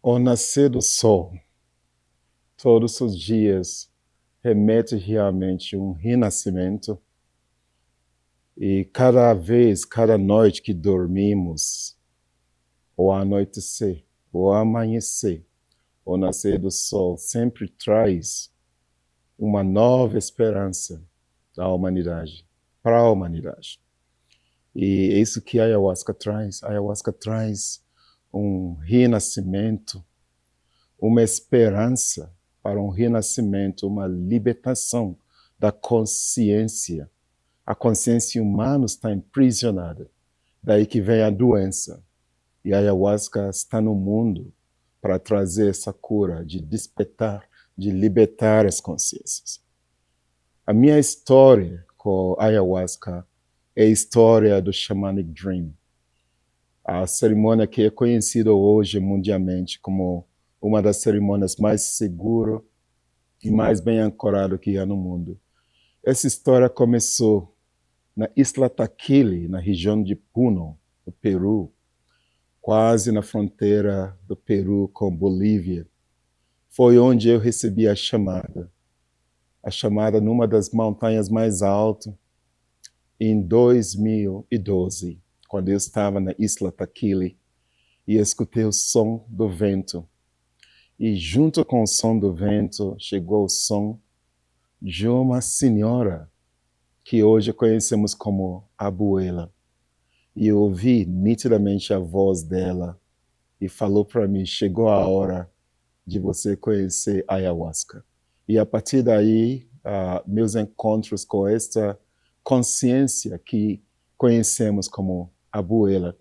O nascer do sol, todos os dias, remete realmente a um renascimento. E cada vez, cada noite que dormimos, o anoitecer, o amanhecer, o nascer do sol, sempre traz uma nova esperança da humanidade, para a humanidade. E é isso que a ayahuasca traz. A ayahuasca traz um renascimento, uma esperança para um renascimento, uma libertação da consciência. A consciência humana está aprisionada. Daí que vem a doença. E a ayahuasca está no mundo para trazer essa cura, de despertar, de libertar as consciências. A minha história com a ayahuasca é a história do Shamanic Dream. A cerimônia que é conhecida hoje mundialmente como uma das cerimônias mais seguras e mais bem ancoradas que há no mundo. Essa história começou na Isla Taquili, na região de Puno, no Peru, quase na fronteira do Peru com Bolívia. Foi onde eu recebi a chamada numa das montanhas mais altas, em 2012, quando eu estava na Isla Taquili, e escutei o som do vento. E junto com o som do vento, chegou o som de uma senhora que hoje conhecemos como Abuela. E eu ouvi nitidamente a voz dela e falou para mim, chegou a hora de você conhecer a ayahuasca. E a partir daí, meus encontros com esta consciência que conhecemos como Abuela,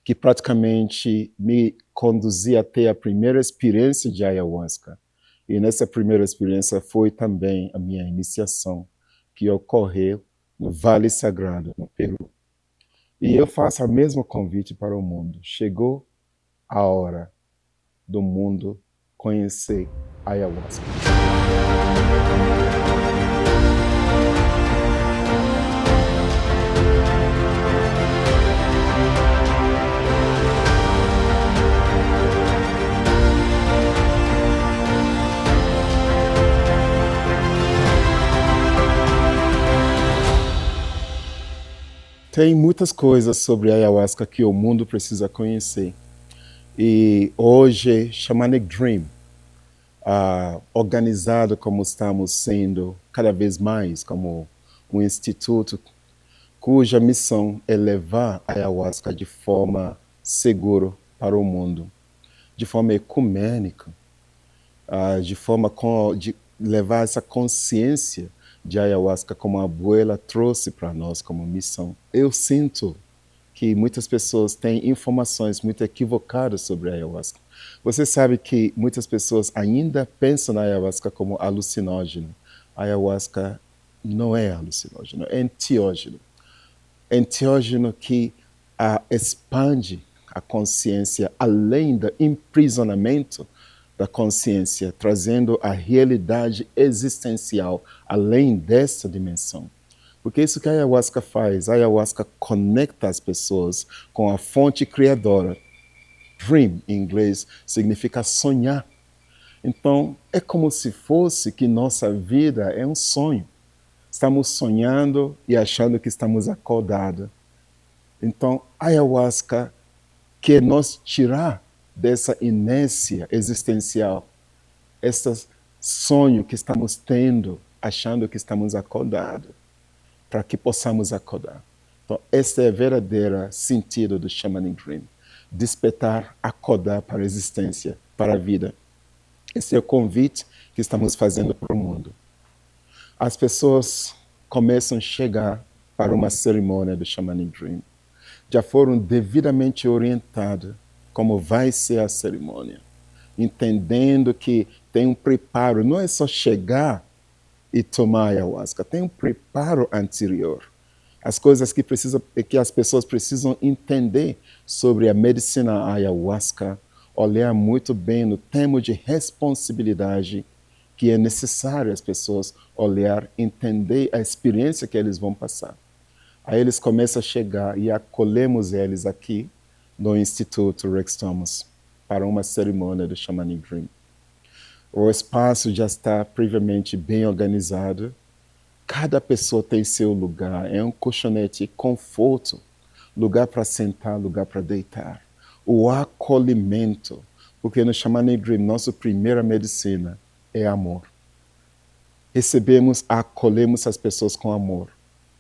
que praticamente me conduzia até a primeira experiência de ayahuasca. E nessa primeira experiência foi também a minha iniciação, que ocorreu no Vale Sagrado, no Peru. E eu faço o mesmo convite para o mundo. Chegou a hora do mundo conhecer a ayahuasca. Tem muitas coisas sobre a ayahuasca que o mundo precisa conhecer. E hoje, Shamanic Dream, organizado como estamos sendo cada vez mais, como um instituto cuja missão é levar a ayahuasca de forma segura para o mundo, de forma ecumênica, de forma de levar essa consciência de ayahuasca como a abuela trouxe para nós como missão. Eu sinto que muitas pessoas têm informações muito equivocadas sobre a ayahuasca. Você sabe que muitas pessoas ainda pensam na ayahuasca como alucinógeno. A ayahuasca não é alucinógeno, é enteógeno. Enteógeno que expande a consciência além do aprisionamento da consciência, trazendo a realidade existencial além dessa dimensão. Porque isso que a ayahuasca faz, a ayahuasca conecta as pessoas com a fonte criadora. Dream, em inglês, significa sonhar. Então, é como se fosse que nossa vida é um sonho. Estamos sonhando e achando que estamos acordados. Então, a ayahuasca quer nos tirar dessa inércia existencial, esse sonho que estamos tendo, achando que estamos acordados, para que possamos acordar. Então, esse é o verdadeiro sentido do Shamanic Dream. Despertar, acordar para a existência, para a vida. Esse é o convite que estamos fazendo para o mundo. As pessoas começam a chegar para uma cerimônia do Shamanic Dream. Já foram devidamente orientadas como vai ser a cerimônia, entendendo que tem um preparo, não é só chegar e tomar ayahuasca, tem um preparo anterior. As coisas que as pessoas precisam entender sobre a medicina ayahuasca, olhar muito bem no tema de responsabilidade, que é necessário as pessoas olhar, entender a experiência que eles vão passar. Aí eles começam a chegar e acolhemos eles aqui no Instituto Rex Thomas. para uma cerimônia do Shamanic Dream. O espaço já está previamente bem organizado. Cada pessoa tem seu lugar. É um colchonete conforto, lugar para sentar, lugar para deitar. O acolhimento, porque no Shamanic Dream, nossa primeira medicina é amor. Acolhemos as pessoas com amor,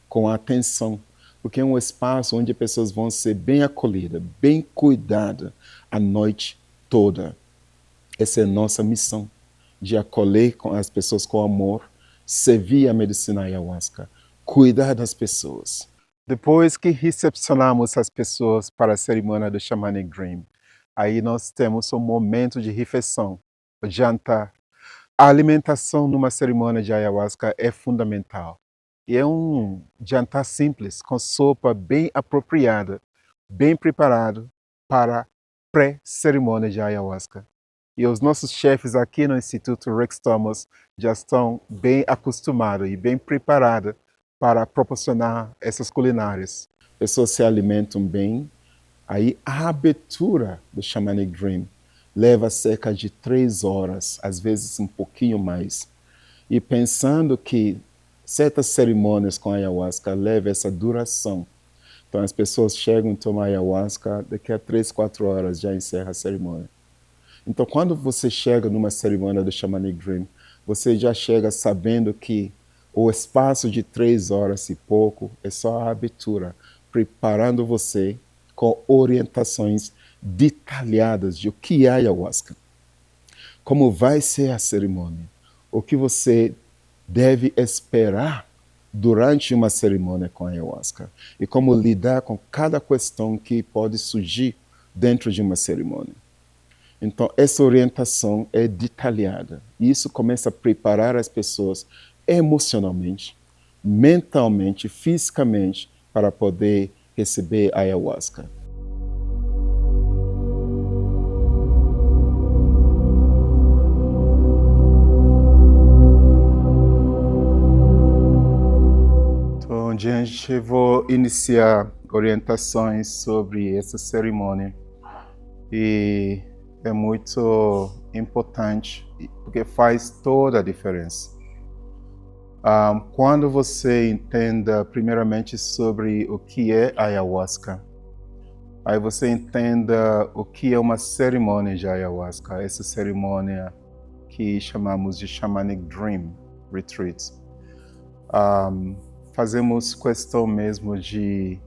com atenção, porque é um espaço onde as pessoas vão ser bem acolhidas, bem cuidadas a noite toda. Essa é a nossa missão, de acolher as pessoas com amor, servir a medicina ayahuasca, cuidar das pessoas. Depois que recepcionamos as pessoas para a cerimônia do Shamanic Dream, aí nós temos um momento de refeição, o jantar. A alimentação numa cerimônia de ayahuasca é fundamental. E é um jantar simples, com sopa bem apropriada, bem preparado para pré-cerimônia de ayahuasca. E os nossos chefes aqui no Instituto Rex Thomas já estão bem acostumados e bem preparados para proporcionar essas culinárias. Pessoas se alimentam bem. Aí a abertura do Shamanic Dream leva cerca de 3 horas, às vezes um pouquinho mais. E pensando que certas cerimônias com ayahuasca levam essa duração. Então as pessoas chegam a tomar ayahuasca, daqui a 3, 4 horas já encerra a cerimônia. Então quando você chega numa cerimônia do Shamanic Dream, você já chega sabendo que o espaço de 3 horas e pouco é só a abertura, preparando você com orientações detalhadas de o que é ayahuasca, como vai ser a cerimônia, o que você deve esperar durante uma cerimônia com ayahuasca e como lidar com cada questão que pode surgir dentro de uma cerimônia. Então, essa orientação é detalhada. E isso começa a preparar as pessoas emocionalmente, mentalmente, fisicamente, para poder receber a ayahuasca. Então, gente, vou iniciar orientações sobre essa cerimônia. E é muito importante, porque faz toda a diferença. Quando você entenda primeiramente sobre o que é ayahuasca, aí você entenda o que é uma cerimônia de ayahuasca, essa cerimônia que chamamos de Shamanic Dream Retreat. Fazemos questão mesmo de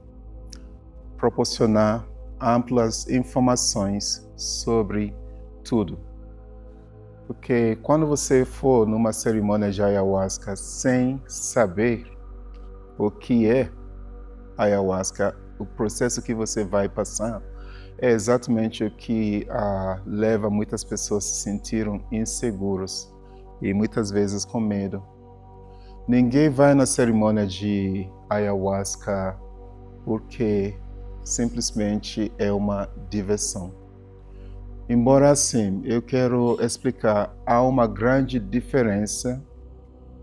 proporcionar amplas informações sobre tudo. Porque quando você for numa cerimônia de ayahuasca sem saber o que é ayahuasca, o processo que você vai passar é exatamente o que leva muitas pessoas a se sentirem inseguros e muitas vezes com medo. Ninguém vai na cerimônia de ayahuasca porque simplesmente é uma diversão. Embora assim, eu quero explicar, há uma grande diferença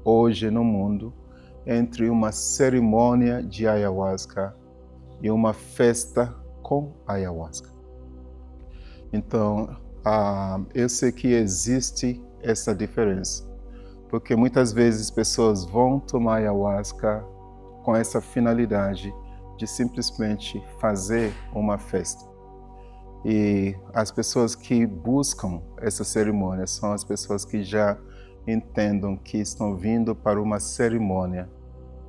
hoje no mundo entre uma cerimônia de ayahuasca e uma festa com ayahuasca. Então, eu sei que existe essa diferença, porque muitas vezes pessoas vão tomar ayahuasca com essa finalidade de simplesmente fazer uma festa. E as pessoas que buscam essa cerimônia são as pessoas que já entendam que estão vindo para uma cerimônia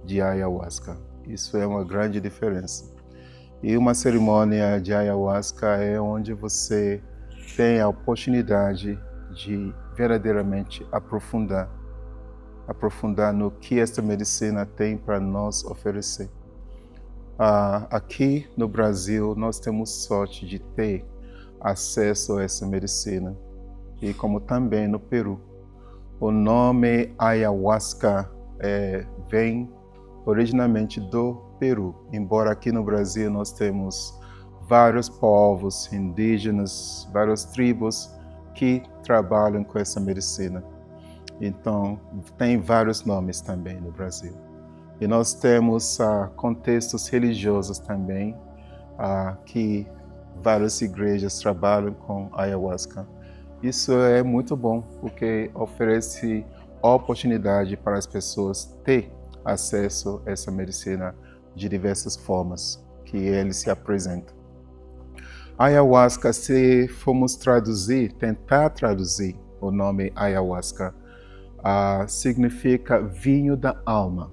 de ayahuasca. Isso é uma grande diferença. E uma cerimônia de ayahuasca é onde você tem a oportunidade de verdadeiramente aprofundar no que esta medicina tem para nos oferecer. Aqui no Brasil, nós temos sorte de ter acesso a essa medicina, e como também no Peru. O nome ayahuasca vem originalmente do Peru, embora aqui no Brasil nós temos vários povos indígenas, várias tribos que trabalham com essa medicina. Então, tem vários nomes também no Brasil. E nós temos contextos religiosos também que várias igrejas trabalham com ayahuasca. Isso é muito bom, porque oferece oportunidade para as pessoas ter acesso a essa medicina de diversas formas que ele se apresenta. Ayahuasca, se formos tentar traduzir o nome ayahuasca, significa vinho da alma.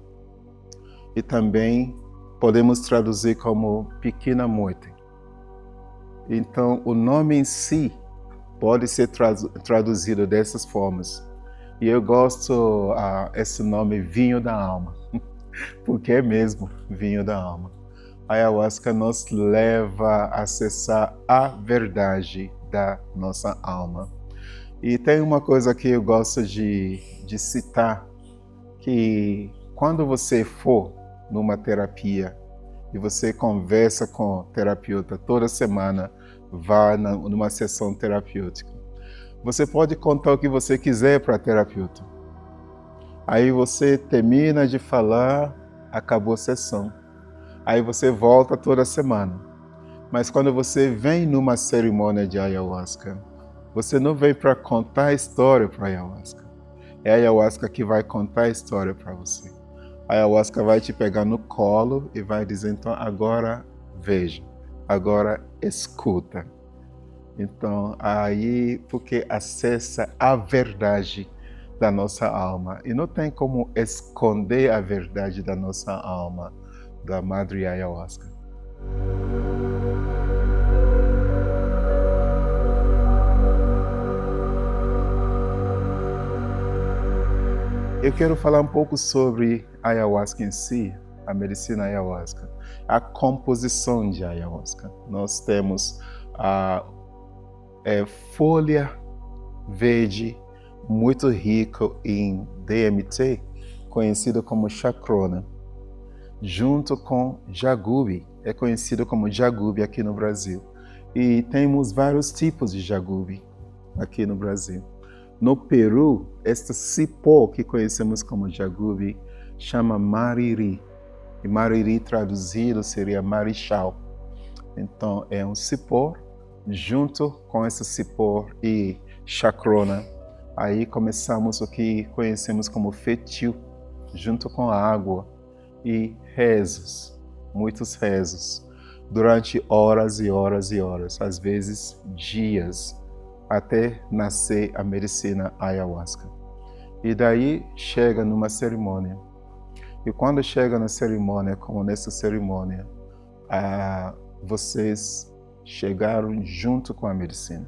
E também podemos traduzir como pequena morte. Então, o nome em si pode ser traduzido dessas formas. E eu gosto esse nome vinho da alma, porque é mesmo vinho da alma. A ayahuasca nos leva a acessar a verdade da nossa alma. E tem uma coisa que eu gosto de citar, que quando você for numa terapia e você conversa com o terapeuta toda semana, vá numa sessão terapêutica, você pode contar o que você quiser para a terapeuta. Aí você termina de falar, acabou a sessão. Aí você volta toda semana. Mas quando você vem numa cerimônia de ayahuasca, você não vem para contar a história para a ayahuasca. É a ayahuasca que vai contar a história para você. A ayahuasca vai te pegar no colo e vai dizer, então, agora veja, agora escuta. Então, aí, porque acessa a verdade da nossa alma. E não tem como esconder a verdade da nossa alma, da Madre Ayahuasca. Eu quero falar um pouco sobre a ayahuasca em si, a medicina ayahuasca, a composição de ayahuasca. Nós temos a folha verde muito rica em DMT, conhecido como chacrona, junto com jagube, é conhecido como jagube aqui no Brasil. E temos vários tipos de jagube aqui no Brasil. No Peru, este cipó que conhecemos como jagube chama mariri. E mariri traduzido seria marechal. Então é um cipó junto com esse cipó e chacrona. Aí começamos o que conhecemos como fetil, junto com a água e rezos, muitos rezos, durante horas e horas e horas, às vezes dias, até nascer a medicina ayahuasca. E daí chega numa cerimônia. E quando chega na cerimônia, como nessa cerimônia, vocês chegaram junto com a medicina.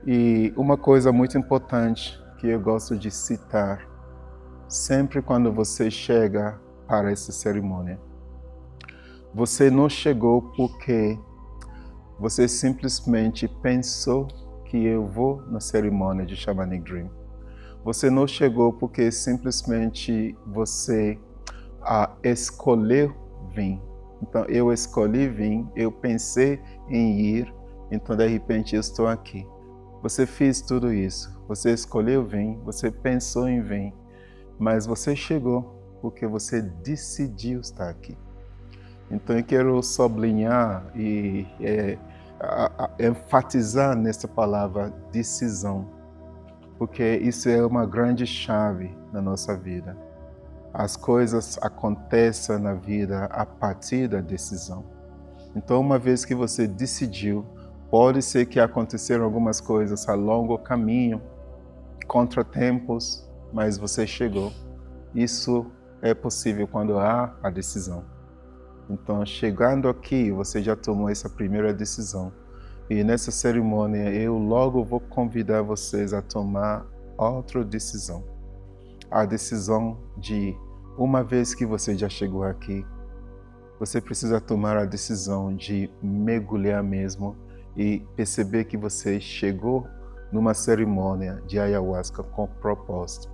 E uma coisa muito importante que eu gosto de citar, sempre quando você chega para essa cerimônia, você não chegou porque você simplesmente pensou que eu vou na cerimônia de Shamanic Dream. Você não chegou porque simplesmente você escolheu vir. Então eu escolhi vir, eu pensei em ir, então de repente eu estou aqui. Você fez tudo isso, você escolheu vir, você pensou em vir, mas você chegou porque você decidiu estar aqui. Então eu quero sublinhar e enfatizar nessa palavra decisão, porque isso é uma grande chave na nossa vida. As coisas acontecem na vida a partir da decisão. Então, uma vez que você decidiu, pode ser que aconteceram algumas coisas ao longo do caminho, contratempos, mas você chegou. Isso é possível quando há a decisão. Então, chegando aqui, você já tomou essa primeira decisão. E nessa cerimônia, eu logo vou convidar vocês a tomar outra decisão. A decisão de, uma vez que você já chegou aqui, você precisa tomar a decisão de mergulhar mesmo e perceber que você chegou numa cerimônia de ayahuasca com propósito.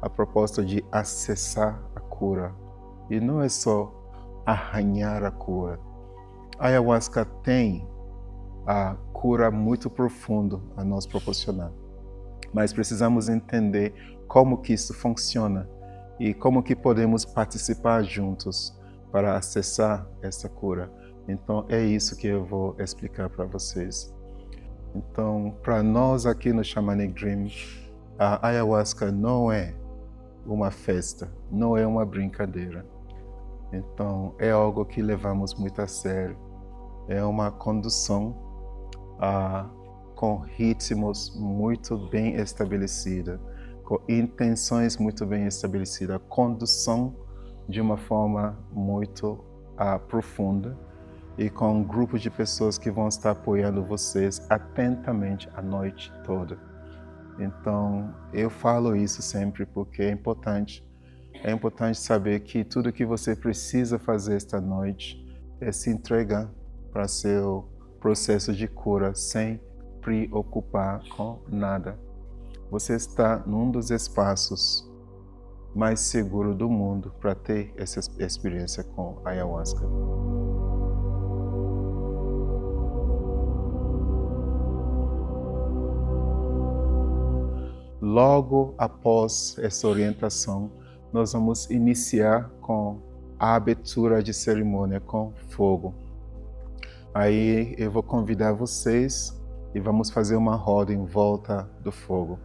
A proposta de acessar a cura. E não é só arranhar a cura. A ayahuasca tem a cura muito profunda a nos proporcionar. Mas precisamos entender como que isso funciona e como que podemos participar juntos para acessar essa cura. Então, é isso que eu vou explicar para vocês. Então, para nós aqui no Shamanic Dream, a ayahuasca não é uma festa, não é uma brincadeira. Então, é algo que levamos muito a sério. É uma condução com ritmos muito bem estabelecidos, com intenções muito bem estabelecidas, condução de uma forma muito profunda e com um grupo de pessoas que vão estar apoiando vocês atentamente a noite toda. Então, eu falo isso sempre porque é importante. É importante saber que tudo que você precisa fazer esta noite é se entregar para seu processo de cura sem preocupar com nada. Você está num dos espaços mais seguros do mundo para ter essa experiência com a ayahuasca. Logo após essa orientação, nós vamos iniciar com a abertura de cerimônia com fogo. Aí eu vou convidar vocês e vamos fazer uma roda em volta do fogo.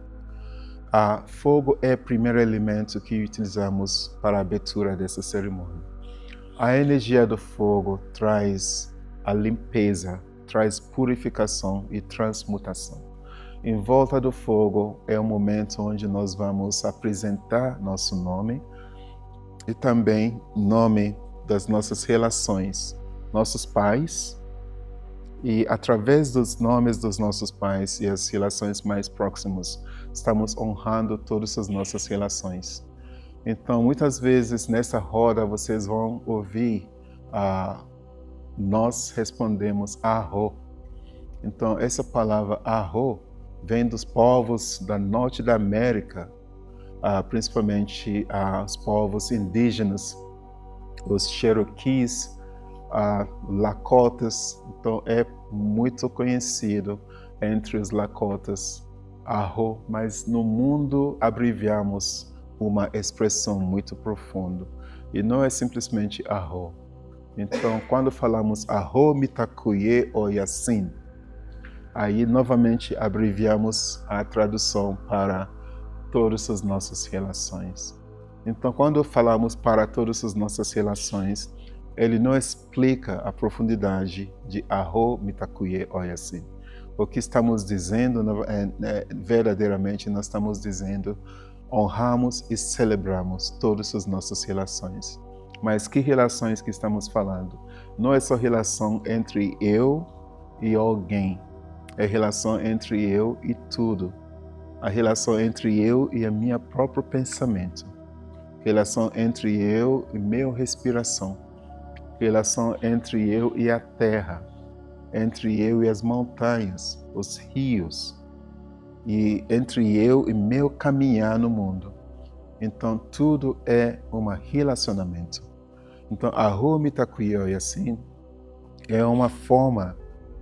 Fogo é o primeiro elemento que utilizamos para a abertura dessa cerimônia. A energia do fogo traz a limpeza, traz purificação e transmutação. Em volta do fogo é o momento onde nós vamos apresentar nosso nome e também nome das nossas relações, nossos pais, e através dos nomes dos nossos pais e as relações mais próximas, estamos honrando todas as nossas relações. Então, muitas vezes nessa roda vocês vão ouvir nós respondemos Arro. Então, essa palavra Arro vem dos povos da norte da América, principalmente os povos indígenas, os Cherokees, Lakotas. Então é muito conhecido entre os Lakotas, Arro, mas no mundo abreviamos uma expressão muito profunda e não é simplesmente Arro. Então, quando falamos Arro Mitakuye Oyasin, aí novamente abreviamos a tradução para todas as nossas relações. Então, quando falamos para todas as nossas relações, ele não explica a profundidade de Arro Mitakuye Oyasin. O que estamos dizendo, verdadeiramente, nós estamos dizendo, honramos e celebramos todas as nossas relações. Mas que relações que estamos falando? Não é só relação entre eu e alguém. É a relação entre eu e tudo. A relação entre eu e a minha próprio pensamento. Relação entre eu e minha respiração. Relação entre eu e a terra. Entre eu e as montanhas, os rios. E entre eu e meu caminhar no mundo. Então, tudo é um relacionamento. Então, Arro Mitakuye Oyasin é uma forma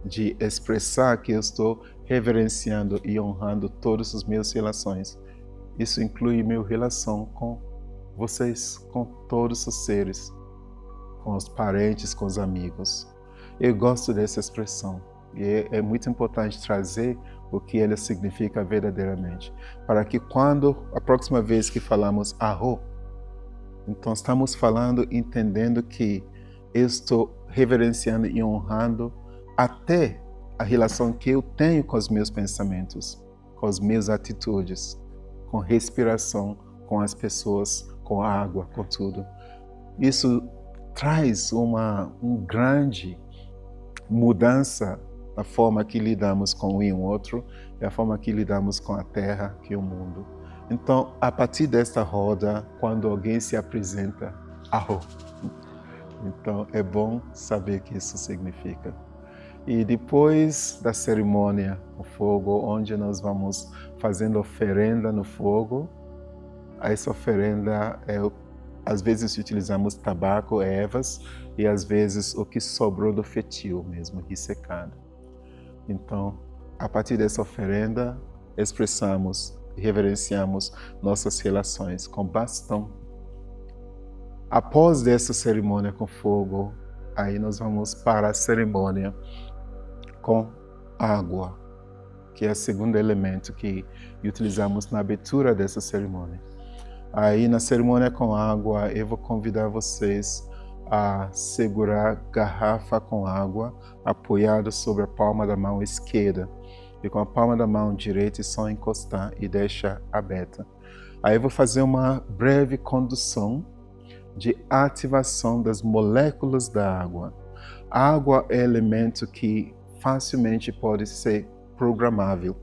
de expressar que eu estou reverenciando e honrando todas as minhas relações. Isso inclui minha relação com vocês, com todos os seres, com os parentes, com os amigos. Eu gosto dessa expressão e é muito importante trazer o que ela significa verdadeiramente, para que quando a próxima vez que falamos Arro, então estamos falando, entendendo que eu estou reverenciando e honrando até a relação que eu tenho com os meus pensamentos, com as minhas atitudes, com respiração, com as pessoas, com a água, com tudo. Isso traz uma grande mudança na forma que lidamos com um e o outro e a forma que lidamos com a terra e o mundo. Então, a partir desta roda, quando alguém se apresenta, Arro. Então, é bom saber o que isso significa. E depois da cerimônia, o fogo, onde nós vamos fazendo oferenda no fogo, essa oferenda, às vezes utilizamos tabaco, ervas, e às vezes o que sobrou do fetil mesmo, ressecado. Então, a partir dessa oferenda, expressamos e reverenciamos nossas relações com bastão. Após essa cerimônia com fogo, aí nós vamos para a cerimônia com água, que é o segundo elemento que utilizamos na abertura dessa cerimônia. Aí na cerimônia com água, eu vou convidar vocês a segurar garrafa com água apoiada sobre a palma da mão esquerda e com a palma da mão direita só encostar e deixar aberta. Aí eu vou fazer uma breve condução de ativação das moléculas da água. A água é elemento que facilmente pode ser programável.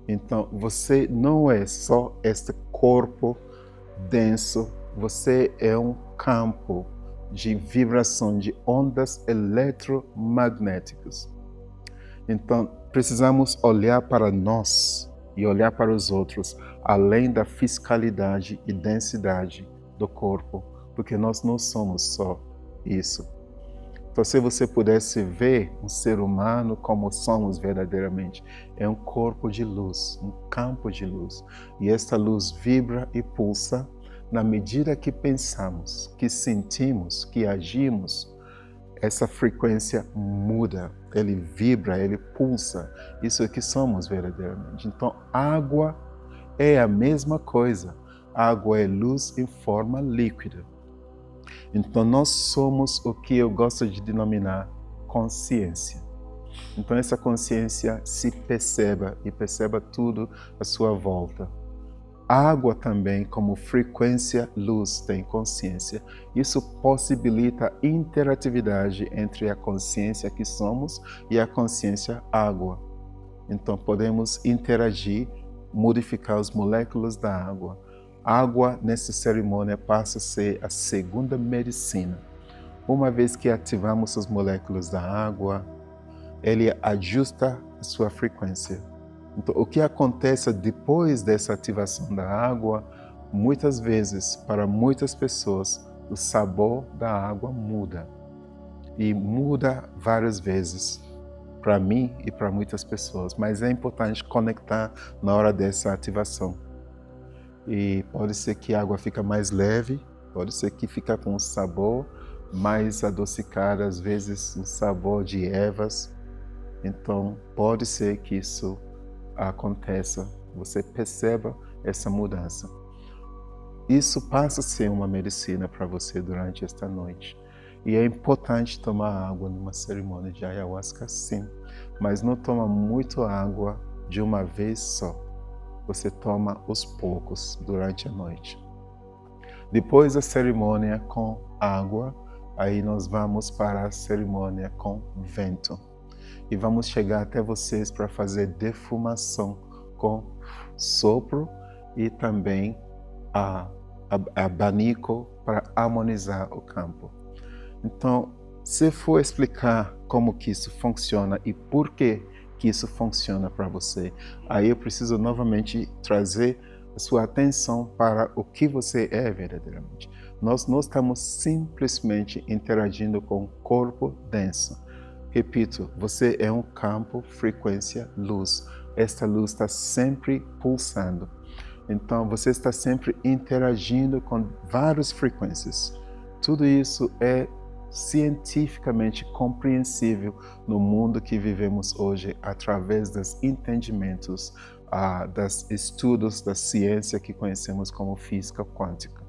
Então, você não é só este corpo denso, você é um campo de vibração de ondas eletromagnéticas. Então, precisamos olhar para nós e olhar para os outros, além da fisicalidade e densidade do corpo, porque nós não somos só isso. Então, se você pudesse ver um ser humano como somos verdadeiramente, é um corpo de luz, um campo de luz. E esta luz vibra e pulsa na medida que pensamos, que sentimos, que agimos. Essa frequência muda, ele vibra, ele pulsa. Isso é que somos verdadeiramente. Então, água é a mesma coisa. Água é luz em forma líquida. Então, nós somos o que eu gosto de denominar consciência. Então, essa consciência se perceba e perceba tudo à sua volta. A água também, como frequência luz, tem consciência. Isso possibilita interatividade entre a consciência que somos e a consciência água. Então, podemos interagir, modificar as moléculas da água. A água, nessa cerimônia, passa a ser a segunda medicina. Uma vez que ativamos as moléculas da água, ele ajusta a sua frequência. Então, o que acontece depois dessa ativação da água, muitas vezes, para muitas pessoas, o sabor da água muda. E muda várias vezes, para mim e para muitas pessoas. Mas é importante conectar na hora dessa ativação. E pode ser que a água fica mais leve, pode ser que fica com um sabor mais adocicado, às vezes um sabor de ervas. Então, pode ser que isso aconteça, você perceba essa mudança. Isso passa a ser uma medicina para você durante esta noite. E é importante tomar água numa cerimônia de ayahuasca, sim, mas não toma muito água de uma vez só. Você toma aos poucos durante a noite. Depois da cerimônia com água, aí nós vamos para a cerimônia com vento. E vamos chegar até vocês para fazer defumação com sopro e também abanico para harmonizar o campo. Então, se for explicar como que isso funciona e por que isso funciona para você, aí eu preciso novamente trazer a sua atenção para o que você é verdadeiramente. Nós não estamos simplesmente interagindo com o corpo denso. Repito, você é um campo, frequência, luz. Esta luz está sempre pulsando. Então, você está sempre interagindo com várias frequências. Tudo isso é cientificamente compreensível no mundo que vivemos hoje através dos entendimentos, dos estudos da ciência que conhecemos como física quântica.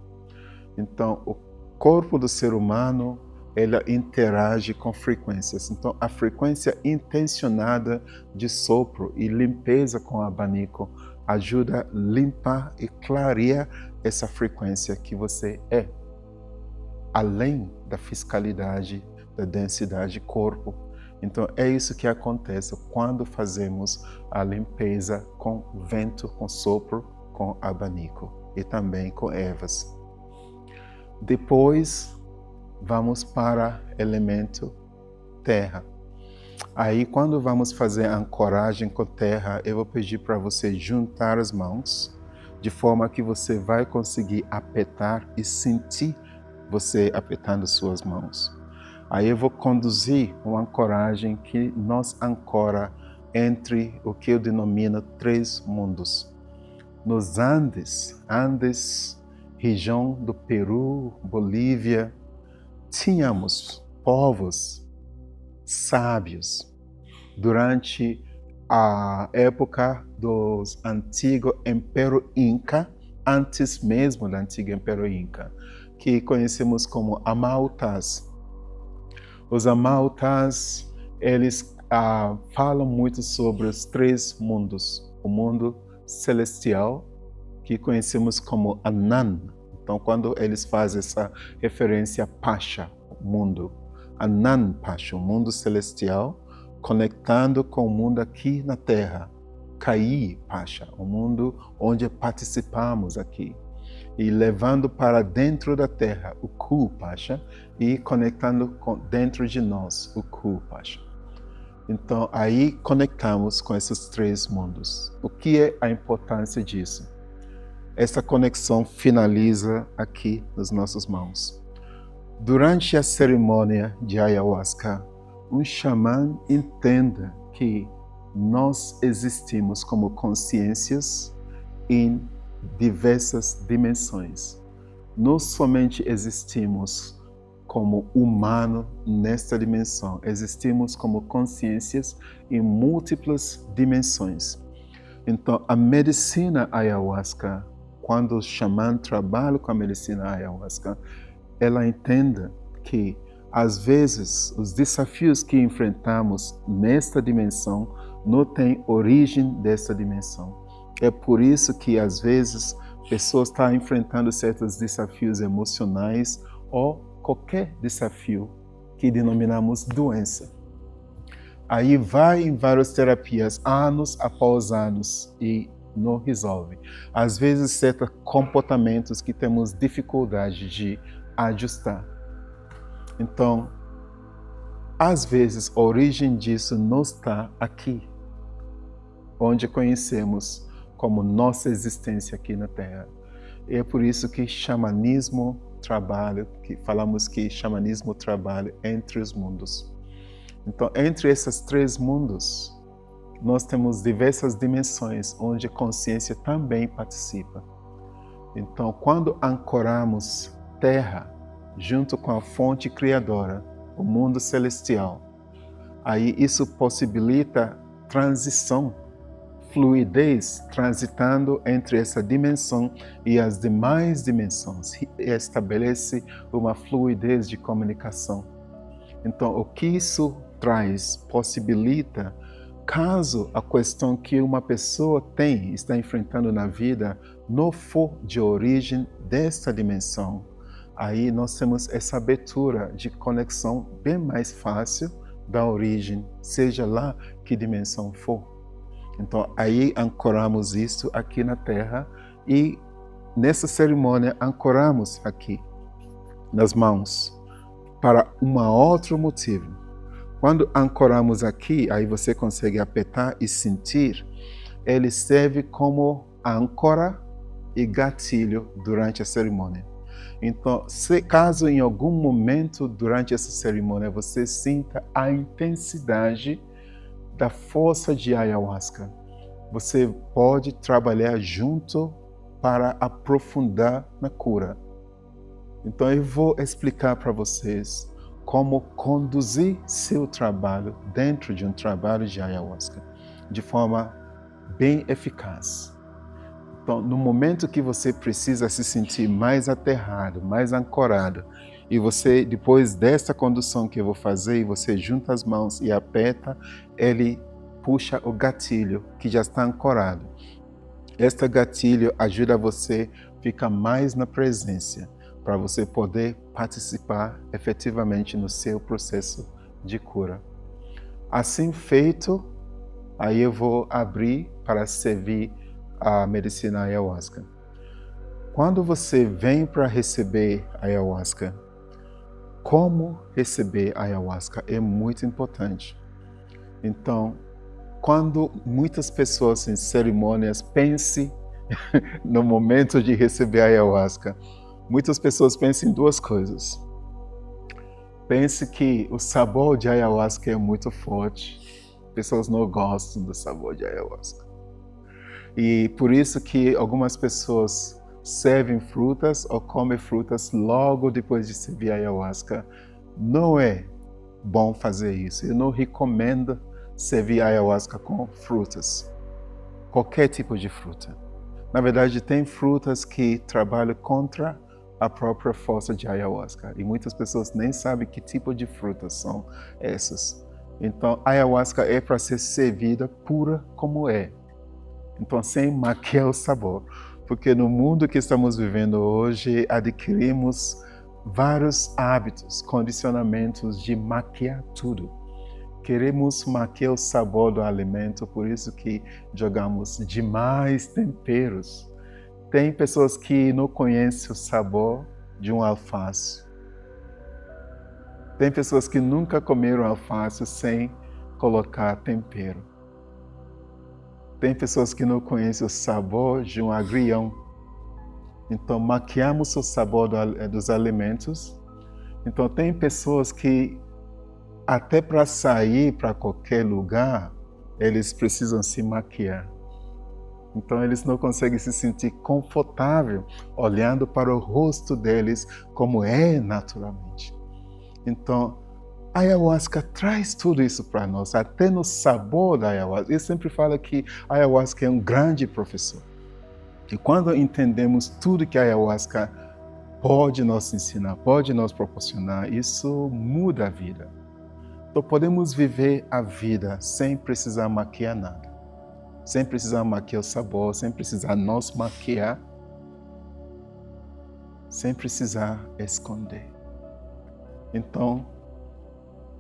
Então, o corpo do ser humano, ela interage com frequências. Então, a frequência intencionada de sopro e limpeza com abanico ajuda a limpar e clarear essa frequência que você é, além da fisicalidade, da densidade corpo. Então, é isso que acontece quando fazemos a limpeza com vento, com sopro, com abanico e também com ervas. Depois, vamos para elemento terra. Aí, quando vamos fazer a ancoragem com terra, eu vou pedir para você juntar as mãos, de forma que você vai conseguir apertar e sentir você apertando suas mãos. Aí eu vou conduzir uma ancoragem que nos ancora entre o que eu denomino 3 mundos. Nos Andes, região do Peru, Bolívia, tínhamos povos sábios durante a época dos antigos Império Inca, antes mesmo do antigo Império Inca, que conhecemos como Amautas. Os Amautas, eles falam muito sobre os três mundos. O mundo celestial, que conhecemos como Anan. Então, quando eles fazem essa referência a Pasha, o mundo, Anan Pasha, o mundo celestial, conectando com o mundo aqui na Terra, Kai Pasha, o mundo onde participamos aqui, e levando para dentro da Terra, o Ku Pasha, e conectando com dentro de nós, o Ku Pasha. Então, aí conectamos com esses três mundos. O que é a importância disso? Essa conexão finaliza aqui nas nossas mãos. Durante a cerimônia de Ayahuasca, um xamã entende que nós existimos como consciências em diversas dimensões. Não somente existimos como humano nesta dimensão, existimos como consciências em múltiplas dimensões. Então, a medicina ayahuasca, quando o xamã trabalha com a medicina ayahuasca, ela entende que, às vezes, os desafios que enfrentamos nesta dimensão não têm origem desta dimensão. É por isso que, às vezes, pessoas estão enfrentando certos desafios emocionais ou qualquer desafio que denominamos doença. Aí vai em várias terapias, anos após anos, e não resolve. Às vezes, certos comportamentos que temos dificuldade de ajustar. Então, às vezes, a origem disso não está aqui, onde conhecemos como nossa existência aqui na Terra. E é por isso que xamanismo trabalha, que falamos que xamanismo trabalha entre os mundos. Então, entre esses três mundos, nós temos diversas dimensões onde a consciência também participa. Então, quando ancoramos Terra junto com a fonte criadora, o mundo celestial, aí isso possibilita transição, fluidez, transitando entre essa dimensão e as demais dimensões, e estabelece uma fluidez de comunicação. Então, o que isso traz, possibilita, caso a questão que uma pessoa está enfrentando na vida não for de origem desta dimensão, aí nós temos essa abertura de conexão bem mais fácil da origem, seja lá que dimensão for. Então, aí ancoramos isso aqui na Terra e nessa cerimônia ancoramos aqui nas mãos para um outro motivo. Quando ancoramos aqui, aí você consegue apertar e sentir, ele serve como âncora e gatilho durante a cerimônia. Então, caso em algum momento durante essa cerimônia você sinta a intensidade da força de ayahuasca, você pode trabalhar junto para aprofundar na cura. Então eu vou explicar para vocês como conduzir seu trabalho dentro de um trabalho de ayahuasca de forma bem eficaz. Então, no momento que você precisa se sentir mais aterrado, mais ancorado, e você, depois dessa condução que eu vou fazer, você junta as mãos e aperta, ele puxa o gatilho que já está ancorado. Este gatilho ajuda você a ficar mais na presença, para você poder participar efetivamente no seu processo de cura. Assim feito, aí eu vou abrir para servir a medicina ayahuasca. Quando você vem para receber ayahuasca, como receber ayahuasca é muito importante. Então, quando muitas pessoas em cerimônias pensem no momento de receber ayahuasca, muitas pessoas pensam em duas coisas. Pense que o sabor de ayahuasca é muito forte. Pessoas não gostam do sabor de ayahuasca. E por isso que algumas pessoas servem frutas ou comem frutas logo depois de servir ayahuasca. Não é bom fazer isso. Eu não recomendo servir ayahuasca com frutas, qualquer tipo de fruta. Na verdade, tem frutas que trabalham contra a própria força de ayahuasca e muitas pessoas nem sabem que tipo de frutas são essas. Então, a ayahuasca é para ser servida pura como é. Então, sem maquiar o sabor. Porque no mundo que estamos vivendo hoje, adquirimos vários hábitos, condicionamentos de maquiar tudo. Queremos maquiar o sabor do alimento, por isso que jogamos demais temperos. Tem pessoas que não conhecem o sabor de um alface. Tem pessoas que nunca comeram alface sem colocar tempero. Tem pessoas que não conhecem o sabor de um agrião. Então, maquiamos o sabor dos alimentos. Então, tem pessoas que, até para sair para qualquer lugar, eles precisam se maquiar. Então, eles não conseguem se sentir confortável olhando para o rosto deles como é naturalmente. Então, a ayahuasca traz tudo isso para nós, até no sabor da ayahuasca. Eu sempre falo que a ayahuasca é um grande professor. E quando entendemos tudo que a ayahuasca pode nos ensinar, pode nos proporcionar, isso muda a vida. Então podemos viver a vida sem precisar maquiar nada. Sem precisar maquiar o sabor, sem precisar nos maquiar, sem precisar esconder. Então,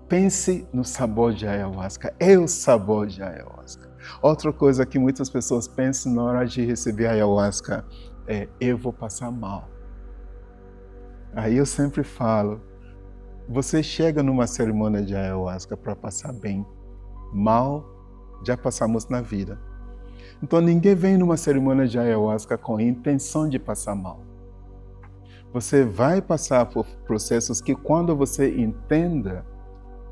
pense no sabor de ayahuasca, é o sabor de ayahuasca. Outra coisa que muitas pessoas pensam na hora de receber ayahuasca é: eu vou passar mal. Aí eu sempre falo, você chega numa cerimônia de ayahuasca para passar bem. Mal, já passamos na vida. Então ninguém vem numa cerimônia de ayahuasca com a intenção de passar mal. Você vai passar por processos que, quando você entenda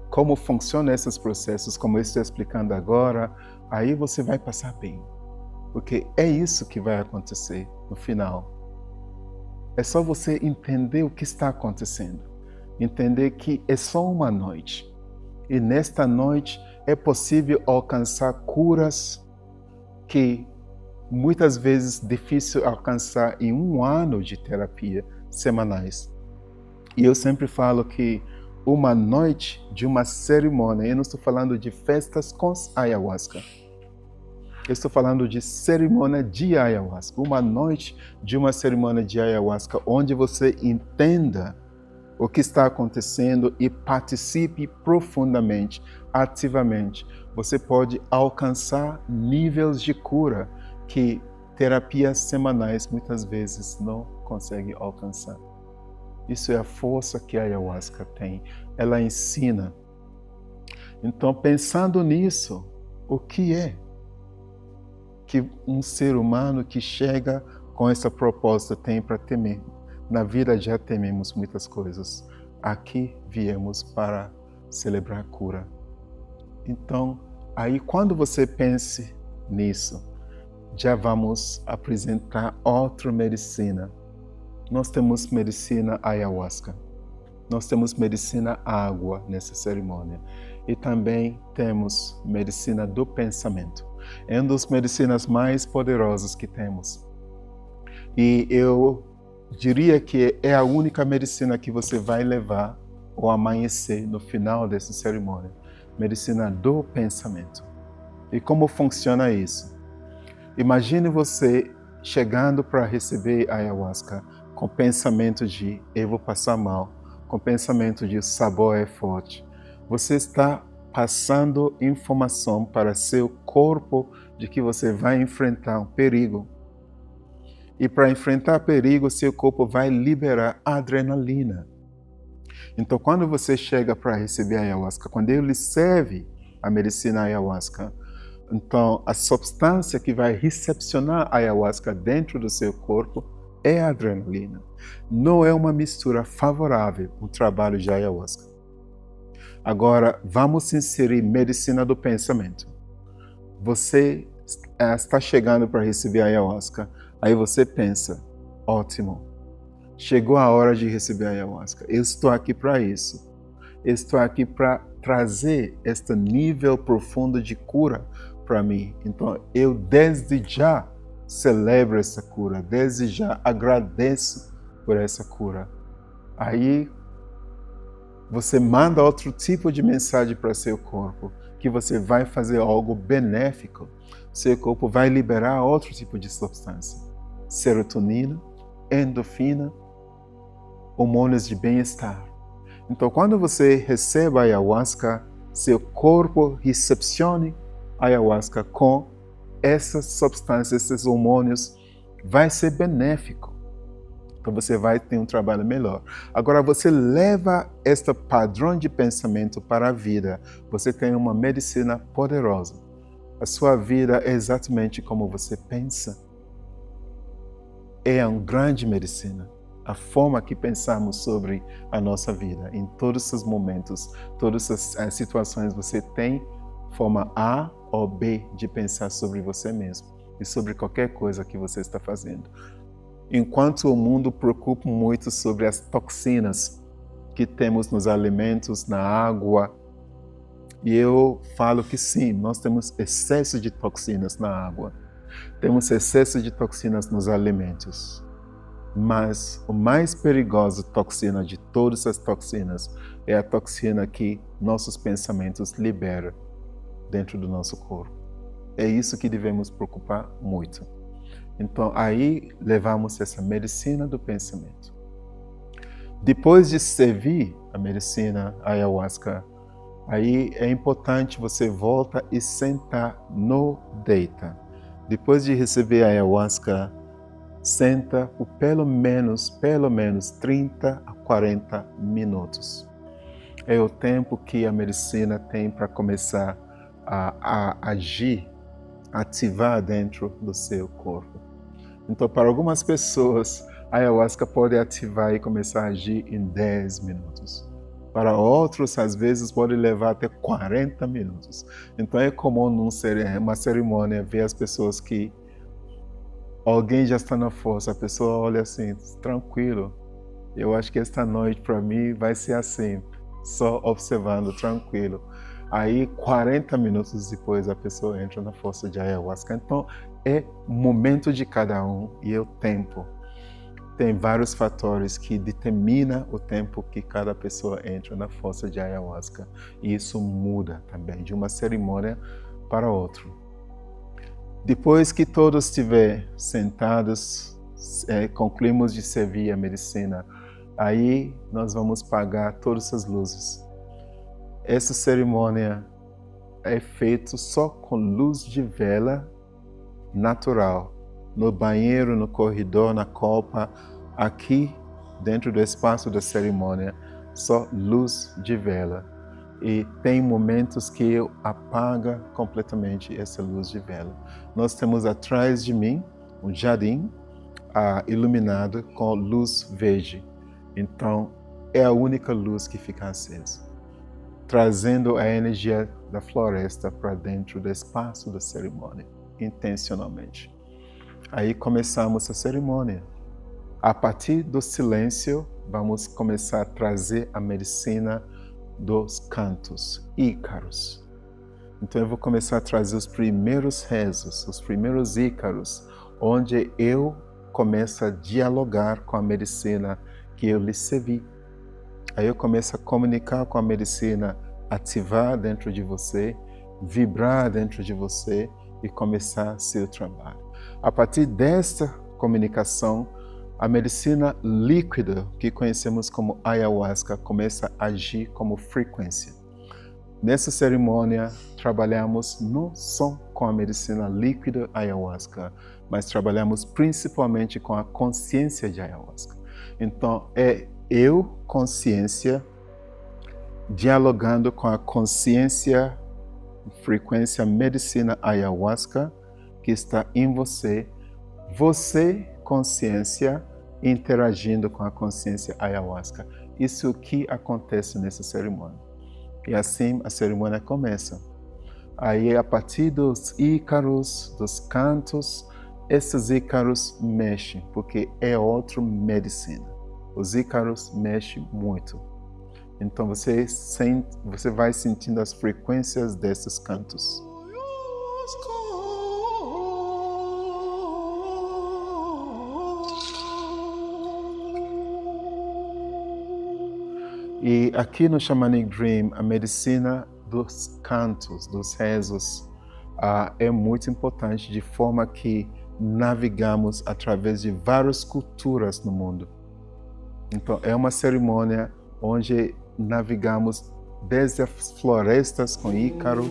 como funcionam esses processos, como eu estou explicando agora, aí você vai passar bem. Porque é isso que vai acontecer no final. É só você entender o que está acontecendo. Entender que é só uma noite. E nesta noite é possível alcançar curas que muitas vezes é difícil alcançar em 1 ano de terapia semanais. E eu sempre falo que uma noite de uma cerimônia, eu não estou falando de festas com ayahuasca, eu estou falando de cerimônia de ayahuasca, uma noite de uma cerimônia de ayahuasca, onde você entenda o que está acontecendo e participe profundamente, ativamente. Você pode alcançar níveis de cura que terapias semanais muitas vezes não conseguem alcançar. Isso é a força que a ayahuasca tem. Ela ensina. Então, pensando nisso, o que é que um ser humano que chega com essa proposta tem para temer? Na vida já tememos muitas coisas. Aqui viemos para celebrar a cura. Então, aí quando você pense nisso, já vamos apresentar outra medicina. Nós temos medicina ayahuasca. Nós temos medicina água nessa cerimônia. E também temos medicina do pensamento. É uma das medicinas mais poderosas que temos. E eu diria que é a única medicina que você vai levar ao amanhecer no final dessa cerimônia. Medicina do pensamento. E como funciona isso? Imagine você chegando para receber a ayahuasca com pensamento de eu vou passar mal, com pensamento de o sabor é forte. Você está passando informação para seu corpo de que você vai enfrentar um perigo. E para enfrentar perigo, seu corpo vai liberar adrenalina. Então, quando você chega para receber a ayahuasca, quando ele serve a medicina ayahuasca, então a substância que vai recepcionar a ayahuasca dentro do seu corpo é a adrenalina. Não é uma mistura favorável o trabalho de ayahuasca. Agora, vamos inserir medicina do pensamento. Você está chegando para receber a ayahuasca, aí você pensa, ótimo, chegou a hora de receber a ayahuasca, eu estou aqui para isso. estou aqui para trazer este nível profundo de cura para mim. Então, eu desde já celebro essa cura, desde já agradeço por essa cura. Aí, você manda outro tipo de mensagem para seu corpo, que você vai fazer algo benéfico. Seu corpo vai liberar outro tipo de substância. Serotonina, endorfina, hormônios de bem-estar. Então, quando você recebe a ayahuasca, seu corpo recepcione a ayahuasca com essas substâncias, esses hormônios, vai ser benéfico. Então, você vai ter um trabalho melhor. Agora, você leva este padrão de pensamento para a vida. Você tem uma medicina poderosa. A sua vida é exatamente como você pensa. É uma grande medicina. A forma que pensamos sobre a nossa vida, em todos os momentos, todas as situações, você tem forma A ou B de pensar sobre você mesmo e sobre qualquer coisa que você está fazendo. Enquanto o mundo preocupa muito sobre as toxinas que temos nos alimentos, na água, e eu falo que sim, nós temos excesso de toxinas na água, temos excesso de toxinas nos alimentos. Mas o mais perigoso toxina de todas as toxinas é a toxina que nossos pensamentos liberam dentro do nosso corpo. É isso que devemos preocupar muito. Então, aí levamos essa medicina do pensamento. Depois de servir a medicina ayahuasca, aí é importante você volta e sentar no deita. Depois de receber a ayahuasca, senta por pelo menos 30 a 40 minutos. É o tempo que a medicina tem para começar a agir, ativar dentro do seu corpo. Então, para algumas pessoas, a ayahuasca pode ativar e começar a agir em 10 minutos. Para outros, às vezes, pode levar até 40 minutos. Então, é comum numa cerimônia ver as pessoas que alguém já está na força, a pessoa olha assim, tranquilo, eu acho que esta noite para mim vai ser assim, só observando, tranquilo. Aí 40 minutos depois a pessoa entra na força de ayahuasca. Então é momento de cada um e é o tempo. Tem vários fatores que determinam o tempo que cada pessoa entra na força de ayahuasca. E isso muda também de uma cerimônia para outra. Depois que todos estiverem sentados, concluímos de servir a medicina, aí nós vamos apagar todas as luzes. Essa cerimônia é feita só com luz de vela natural. No banheiro, no corredor, na copa, aqui dentro do espaço da cerimônia, só luz de vela. E tem momentos que eu apago completamente essa luz de vela. Nós temos atrás de mim um jardim iluminado com luz verde. Então, é a única luz que fica acesa, trazendo a energia da floresta para dentro do espaço da cerimônia, intencionalmente. Aí começamos a cerimônia. A partir do silêncio, vamos começar a trazer a medicina dos cantos, ícaros. Então eu vou começar a trazer os primeiros rezos, os primeiros ícaros, onde eu começo a dialogar com a medicina que eu lhe servi. Aí eu começo a comunicar com a medicina, ativar dentro de você, vibrar dentro de você e começar seu trabalho. A partir desta comunicação, a medicina líquida, que conhecemos como ayahuasca, começa a agir como frequência. Nessa cerimônia, trabalhamos não só com a medicina líquida ayahuasca, mas trabalhamos principalmente com a consciência de ayahuasca. Então, é eu, consciência, dialogando com a consciência, frequência medicina ayahuasca, que está em você, você, consciência, interagindo com a consciência ayahuasca. Isso que acontece nessa cerimônia. E assim a cerimônia começa. Aí, a partir dos ícaros, dos cantos, esses ícaros mexem, porque é outra medicina. Os ícaros mexem muito. Então você vai sentindo as frequências desses cantos. E aqui no Shamanic Dream, a medicina dos cantos, dos rezos, é muito importante, de forma que navegamos através de várias culturas no mundo. Então, é uma cerimônia onde navegamos desde as florestas com Ícaro,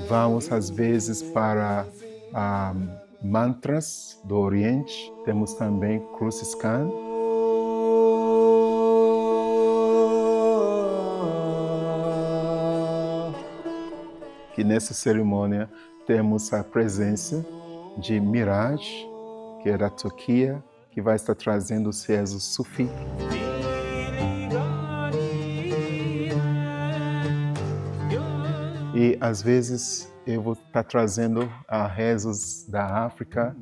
vamos às vezes para mantras do Oriente, temos também Cruciscan. Que nessa cerimônia temos a presença de Miraj, que é da Turquia, que vai estar trazendo os rezos Sufi. E às vezes eu vou estar trazendo rezos da África.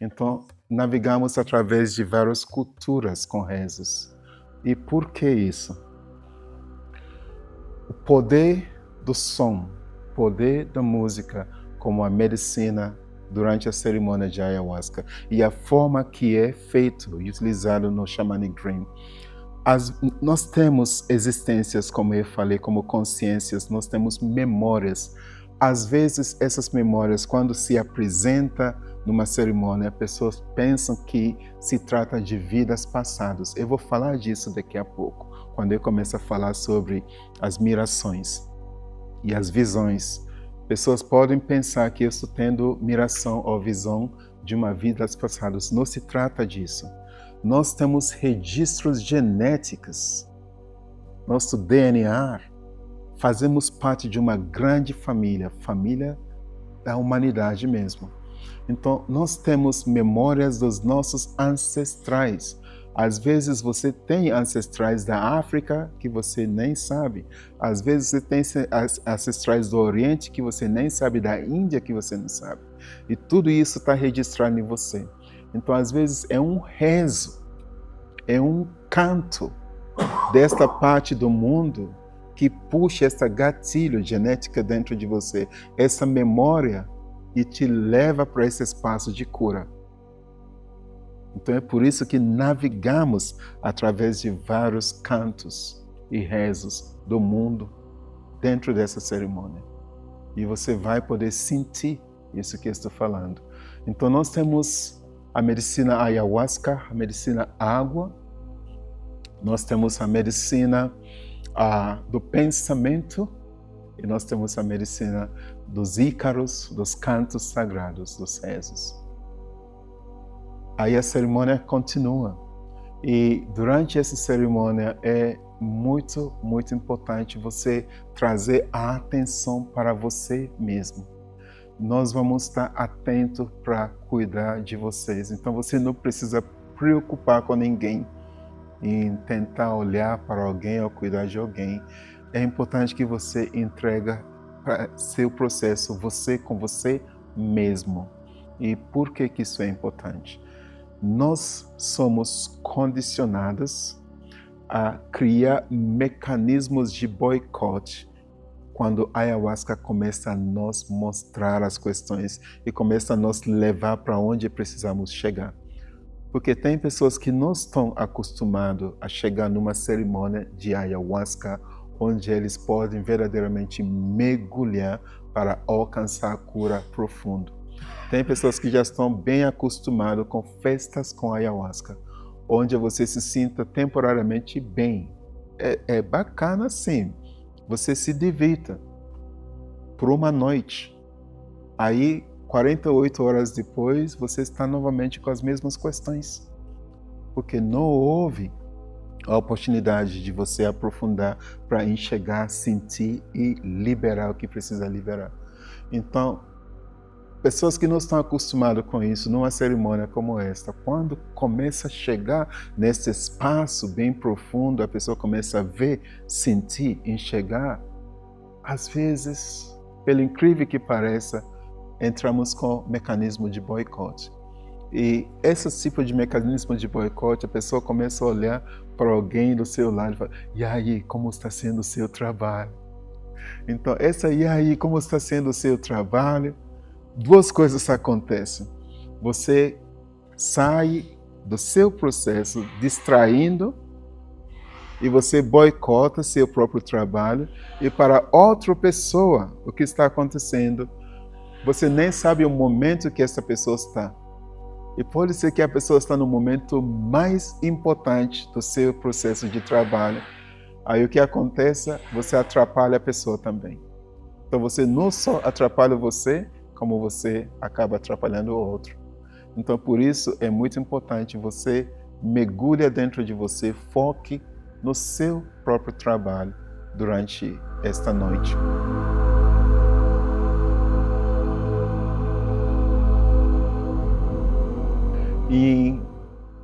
Então, navegamos através de várias culturas com rezos. E por que isso? O poder do som, o poder da música como a medicina durante a cerimônia de Ayahuasca e a forma que é feito e utilizado no Shamanic Dream. Nós temos existências, como eu falei, como consciências, nós temos memórias. Às vezes, essas memórias, quando se apresenta numa cerimônia, as pessoas pensam que se trata de vidas passadas. Eu vou falar disso daqui a pouco, quando eu começar a falar sobre as mirações e as visões. Pessoas podem pensar que eu estou tendo miração ou visão de uma vida passada. Não se trata disso. Nós temos registros genéticos. Nosso DNA, fazemos parte de uma grande família, família da humanidade mesmo. Então, nós temos memórias dos nossos ancestrais. Às vezes você tem ancestrais da África que você nem sabe. Às vezes você tem ancestrais do Oriente que você nem sabe, da Índia que você não sabe. E tudo isso está registrado em você. Então, às vezes é um rezo, é um canto desta parte do mundo que puxa essa gatilho genética dentro de você, essa memória, e te leva para esse espaço de cura. Então é por isso que navegamos através de vários cantos e rezos do mundo dentro dessa cerimônia. E você vai poder sentir isso que eu estou falando. Então nós temos a medicina ayahuasca, a medicina água, nós temos a medicina do pensamento, e nós temos a medicina dos ícaros, dos cantos sagrados, dos rezos. Aí a cerimônia continua. E durante essa cerimônia é muito, muito importante você trazer a atenção para você mesmo. Nós vamos estar atentos para cuidar de vocês. Então você não precisa preocupar com ninguém em tentar olhar para alguém ou cuidar de alguém. É importante que você entrega seu processo, você com você mesmo. E por que isso é importante? Nós somos condicionados a criar mecanismos de boicote quando a ayahuasca começa a nos mostrar as questões e começa a nos levar para onde precisamos chegar. Porque tem pessoas que não estão acostumadas a chegar numa cerimônia de ayahuasca onde eles podem verdadeiramente mergulhar para alcançar a cura profunda. Tem pessoas que já estão bem acostumadas com festas com ayahuasca, onde você se sinta temporariamente bem. É bacana sim, você se divirta por uma noite. Aí, 48 horas depois, você está novamente com as mesmas questões. Porque não houve a oportunidade de você aprofundar para enxergar, sentir e liberar o que precisa liberar. Então, pessoas que não estão acostumadas com isso, numa cerimônia como esta, quando começa a chegar nesse espaço bem profundo, a pessoa começa a ver, sentir, enxergar, às vezes, pelo incrível que pareça, entramos com o mecanismo de boicote. E esse tipo de mecanismo de boicote, a pessoa começa a olhar para alguém do seu lado e fala, e aí, como está sendo o seu trabalho? Então, e aí, como está sendo o seu trabalho? Duas coisas acontecem. Você sai do seu processo distraindo e você boicota seu próprio trabalho, e para outra pessoa, o que está acontecendo, você nem sabe o momento que essa pessoa está. E pode ser que a pessoa está no momento mais importante do seu processo de trabalho. Aí o que acontece? Você atrapalha a pessoa também. Então você não só atrapalha você, como você acaba atrapalhando o outro. Então por isso é muito importante você mergulhe dentro de você, foque no seu próprio trabalho durante esta noite. Em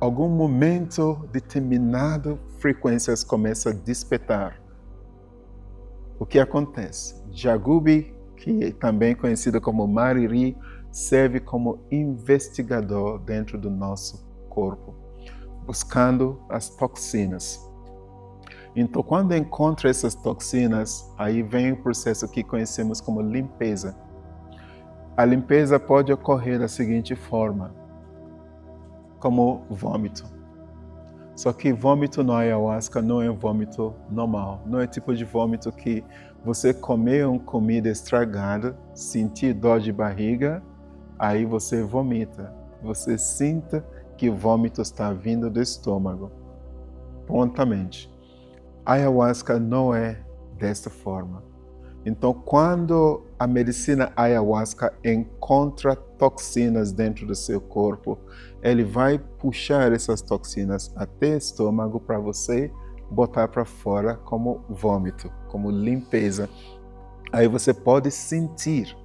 algum momento determinado, frequências começam a despertar. O que acontece? Jagubi, que é também conhecido como Mariri, serve como investigador dentro do nosso corpo, buscando as toxinas. Então, quando encontra essas toxinas, aí vem o processo que conhecemos como limpeza. A limpeza pode ocorrer da seguinte forma, como vômito. Só que vômito no ayahuasca não é um vômito normal. Não é tipo de vômito que você comeu uma comida estragada, sentir dor de barriga, aí você vomita. Você sinta que o vômito está vindo do estômago. Prontamente. A ayahuasca não é desta forma. Então, quando a medicina ayahuasca encontra toxinas dentro do seu corpo, ele vai puxar essas toxinas até o estômago para você botar para fora como vômito, como limpeza. Aí você pode sentir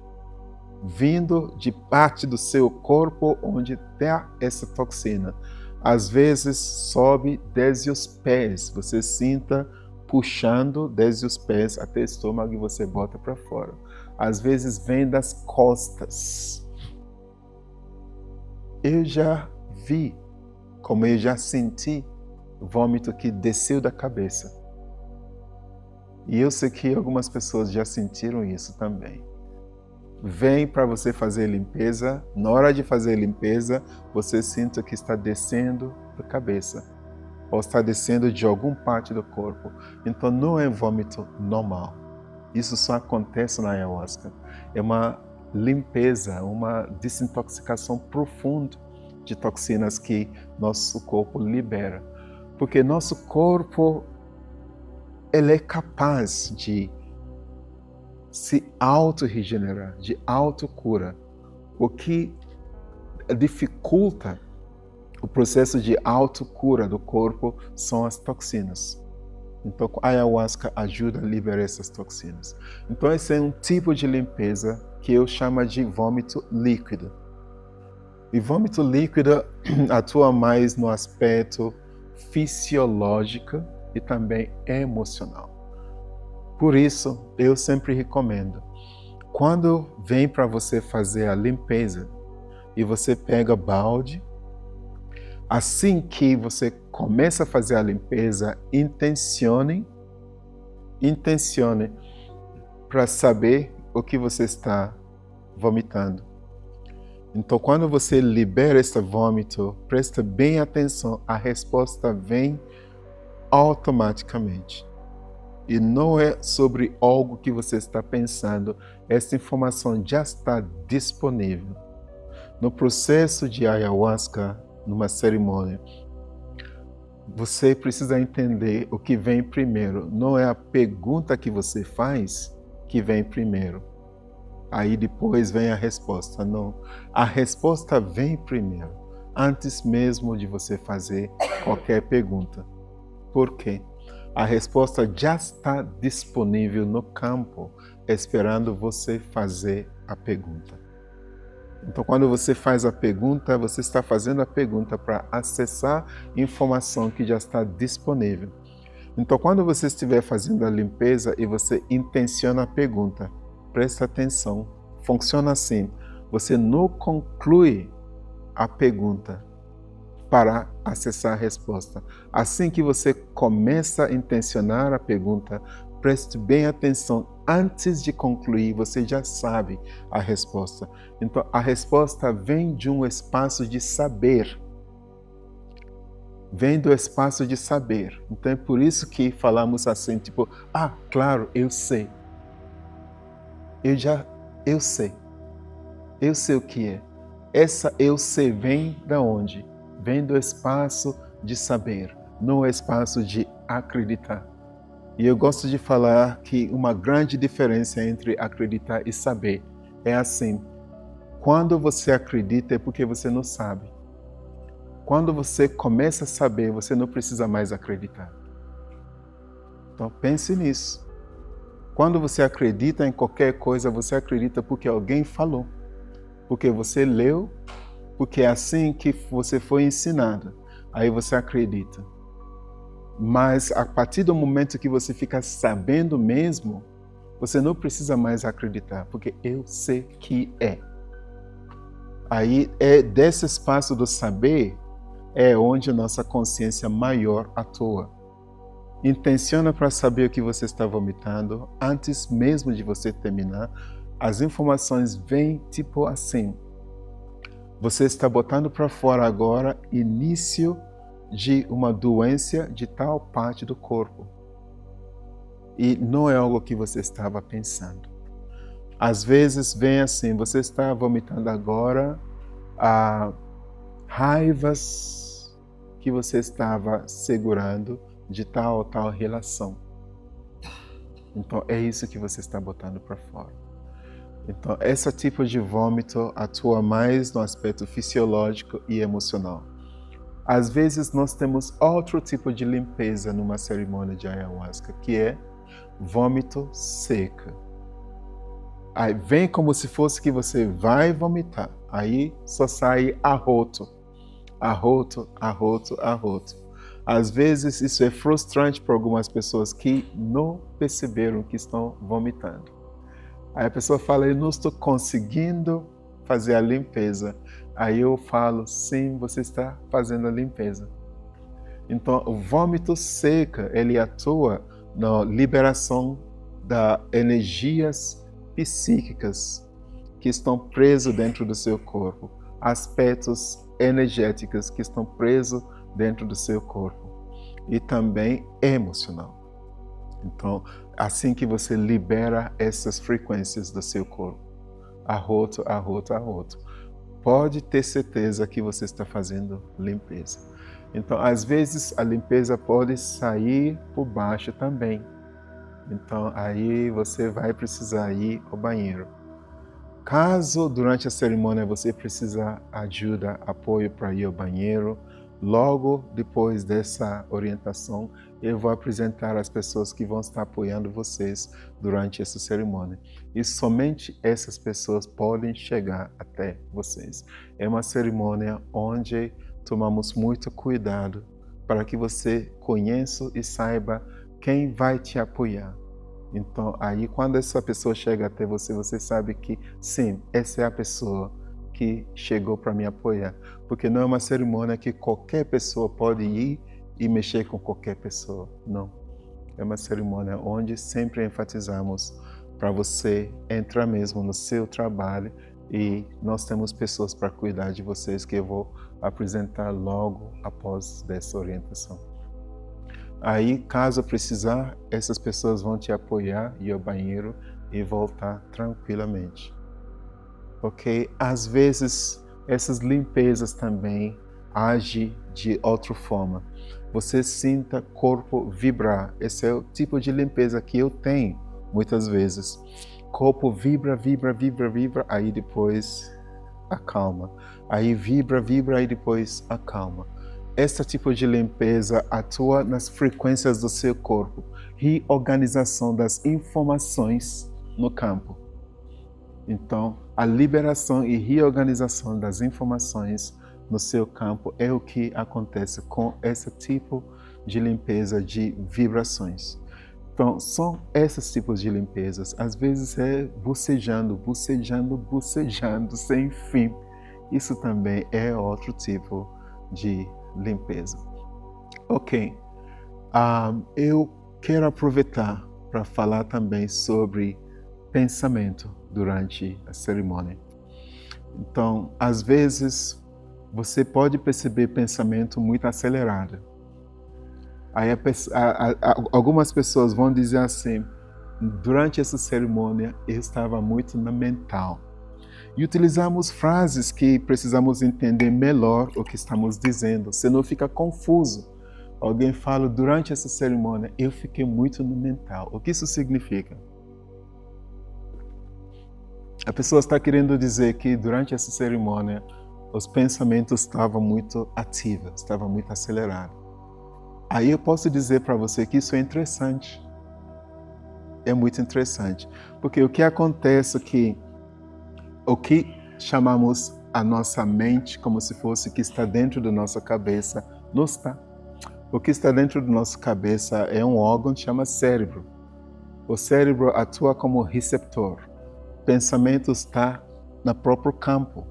vindo de parte do seu corpo onde tem essa toxina. Às vezes sobe desde os pés, você sinta puxando desde os pés até o estômago e você bota para fora. Às vezes vem das costas. Eu já vi, como eu já senti, vômito que desceu da cabeça. E eu sei que algumas pessoas já sentiram isso também. Vem para você fazer limpeza, na hora de fazer limpeza, você sente que está descendo da cabeça, ou está descendo de alguma parte do corpo. Então não é vômito normal. Isso só acontece na ayahuasca. É uma limpeza, uma desintoxicação profunda de toxinas que nosso corpo libera. Porque nosso corpo, ele é capaz de se auto-regenerar, de autocura. O que dificulta o processo de autocura do corpo são as toxinas. Então, a ayahuasca ajuda a liberar essas toxinas. Então, esse é um tipo de limpeza que eu chamo de vômito líquido. E vômito líquido atua mais no aspecto fisiológico e também emocional. Por isso, eu sempre recomendo, quando vem para você fazer a limpeza e você pega balde, assim que você começa a fazer a limpeza, intencione para saber o que você está vomitando. Então, quando você libera esse vômito, presta bem atenção, a resposta vem automaticamente. E não é sobre algo que você está pensando, essa informação já está disponível. No processo de ayahuasca, numa cerimônia, você precisa entender o que vem primeiro. Não é a pergunta que você faz que vem primeiro. Aí depois vem a resposta. Não. A resposta vem primeiro, antes mesmo de você fazer qualquer pergunta. Por quê? A resposta já está disponível no campo, esperando você fazer a pergunta. Então, quando você faz a pergunta, você está fazendo a pergunta para acessar informação que já está disponível. Então, quando você estiver fazendo a limpeza e você intenciona a pergunta, presta atenção. Funciona assim. Você não conclui a pergunta para acessar a resposta. Assim que você começa a intencionar a pergunta, preste bem atenção. Antes de concluir, você já sabe a resposta. Então, a resposta vem de um espaço de saber. Vem do espaço de saber. Então, é por isso que falamos assim, tipo, claro, eu sei. Eu sei. Eu sei o que é. Essa eu sei vem da onde? Vem do espaço de saber, no espaço de acreditar. E eu gosto de falar que uma grande diferença entre acreditar e saber é assim: quando você acredita é porque você não sabe. Quando você começa a saber, você não precisa mais acreditar. Então pense nisso. Quando você acredita em qualquer coisa, você acredita porque alguém falou, porque você leu, porque é assim que você foi ensinado. Aí você acredita. Mas a partir do momento que você fica sabendo mesmo, você não precisa mais acreditar, porque eu sei que é. Aí é desse espaço do saber é onde a nossa consciência maior atua. Intenciona para saber o que você está vomitando antes mesmo de você terminar. As informações vêm tipo assim. Você está botando para fora agora início de uma doença de tal parte do corpo. E não é algo que você estava pensando. Às vezes vem assim, você está vomitando agora raivas que você estava segurando de tal ou tal relação. Então é isso que você está botando para fora. Então esse tipo de vômito atua mais no aspecto fisiológico e emocional. Às vezes nós temos outro tipo de limpeza numa cerimônia de ayahuasca, que é vômito seca. Aí vem como se fosse que você vai vomitar. Aí só sai arroto. Arroto, arroto, arroto. Às vezes isso é frustrante para algumas pessoas que não perceberam que estão vomitando. Aí a pessoa fala, eu não estou conseguindo fazer a limpeza. Aí eu falo, sim, você está fazendo a limpeza. Então, o vômito seca, ele atua na liberação das energias psíquicas que estão presas dentro do seu corpo, aspectos energéticos que estão presos dentro do seu corpo e também emocional. Então, assim que você libera essas frequências do seu corpo, arroto, arroto, arroto, pode ter certeza que você está fazendo limpeza. Então, às vezes, a limpeza pode sair por baixo também. Então, aí você vai precisar ir ao banheiro. Caso, durante a cerimônia, você precisar ajuda, apoio para ir ao banheiro, logo depois dessa orientação, eu vou apresentar as pessoas que vão estar apoiando vocês durante essa cerimônia. E somente essas pessoas podem chegar até vocês. É uma cerimônia onde tomamos muito cuidado para que você conheça e saiba quem vai te apoiar. Então, aí quando essa pessoa chega até você, você sabe que, sim, essa é a pessoa que chegou para me apoiar. Porque não é uma cerimônia que qualquer pessoa pode ir e mexer com qualquer pessoa. Não. É uma cerimônia onde sempre enfatizamos para você entrar mesmo no seu trabalho e nós temos pessoas para cuidar de vocês que eu vou apresentar logo após dessa orientação. Aí, caso precisar, essas pessoas vão te apoiar, ir ao banheiro e voltar tranquilamente. Ok? Às vezes, essas limpezas também agem de outra forma. Você sinta corpo vibrar. Esse é o tipo de limpeza que eu tenho, muitas vezes. Corpo vibra, vibra, vibra, vibra, aí depois acalma. Aí vibra, vibra, aí depois acalma. Esse tipo de limpeza atua nas frequências do seu corpo, reorganização das informações no campo. Então, a liberação e reorganização das informações no seu campo é o que acontece com esse tipo de limpeza de vibrações. Então, são esses tipos de limpezas. Às vezes é bocejando, sem fim. Isso também é outro tipo de limpeza. Ok. Eu quero aproveitar para falar também sobre pensamento durante a cerimônia. Então, às vezes, você pode perceber pensamento muito acelerado. Aí algumas pessoas vão dizer assim, durante essa cerimônia eu estava muito na mental. E utilizamos frases que precisamos entender melhor o que estamos dizendo, senão fica confuso. Alguém fala, durante essa cerimônia eu fiquei muito no mental. O que isso significa? A pessoa está querendo dizer que durante essa cerimônia os pensamentos estavam muito ativos, estavam muito acelerados. Aí eu posso dizer para você que isso é interessante. É muito interessante. Porque o que acontece é que o que chamamos a nossa mente como se fosse que está dentro da nossa cabeça, não está. O que está dentro da nossa cabeça é um órgão que chama cérebro. O cérebro atua como receptor. O pensamento está no próprio campo.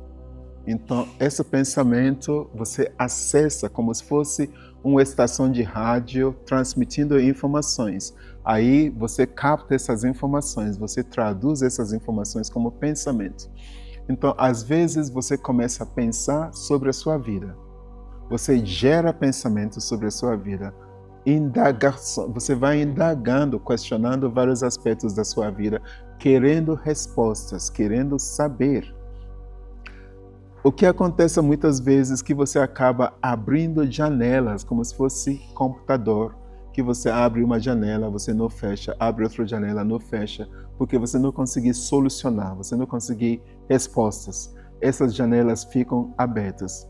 Então, esse pensamento você acessa como se fosse uma estação de rádio transmitindo informações. Aí você capta essas informações, você traduz essas informações como pensamento. Então, às vezes você começa a pensar sobre a sua vida. Você gera pensamentos sobre a sua vida. Você vai indagando, questionando vários aspectos da sua vida, querendo respostas, querendo saber. O que acontece muitas vezes é que você acaba abrindo janelas, como se fosse computador, que você abre uma janela, você não fecha, abre outra janela, não fecha, porque você não conseguir solucionar, você não conseguir respostas. Essas janelas ficam abertas.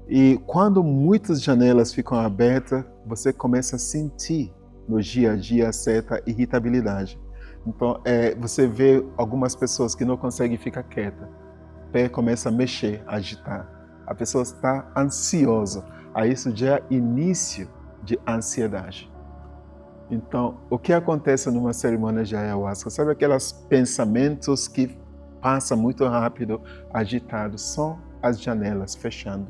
E quando muitas janelas ficam abertas, você começa a sentir no dia a dia certa irritabilidade. Então, você vê algumas pessoas que não conseguem ficar quietas. O pé começa a mexer, a agitar. A pessoa está ansiosa. Aí isso já é início de ansiedade. Então, o que acontece numa cerimônia de ayahuasca? Sabe aqueles pensamentos que passam muito rápido, agitados? São as janelas fechando.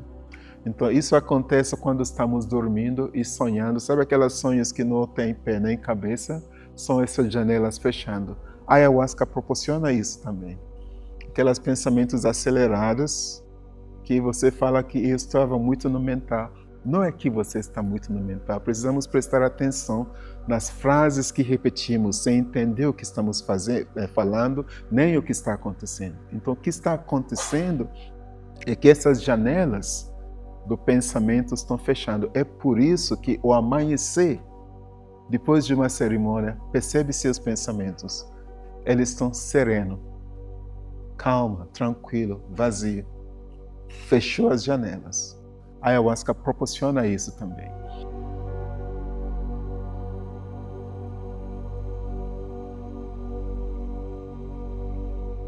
Então, isso acontece quando estamos dormindo e sonhando. Sabe aqueles sonhos que não tem pé nem cabeça? São essas janelas fechando. A ayahuasca proporciona isso também. Aqueles pensamentos acelerados que você fala que eu estava muito no mental. Não é que você está muito no mental. Precisamos prestar atenção nas frases que repetimos sem entender o que estamos falando, nem o que está acontecendo. Então, o que está acontecendo é que essas janelas do pensamento estão fechando. É por isso que o amanhecer, depois de uma cerimônia, percebe seus pensamentos. Eles estão serenos, calma, tranquilo, vazio. Fechou as janelas. A ayahuasca proporciona isso também.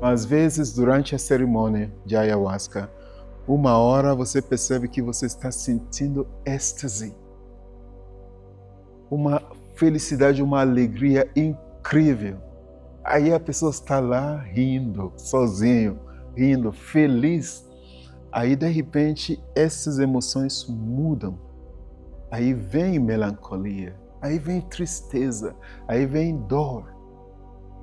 Às vezes, durante a cerimônia de ayahuasca, uma hora você percebe que você está sentindo êxtase. Uma felicidade, uma alegria incrível. Aí a pessoa está lá rindo, sozinho, rindo, feliz. Aí, de repente, essas emoções mudam. Aí vem melancolia, aí vem tristeza, aí vem dor.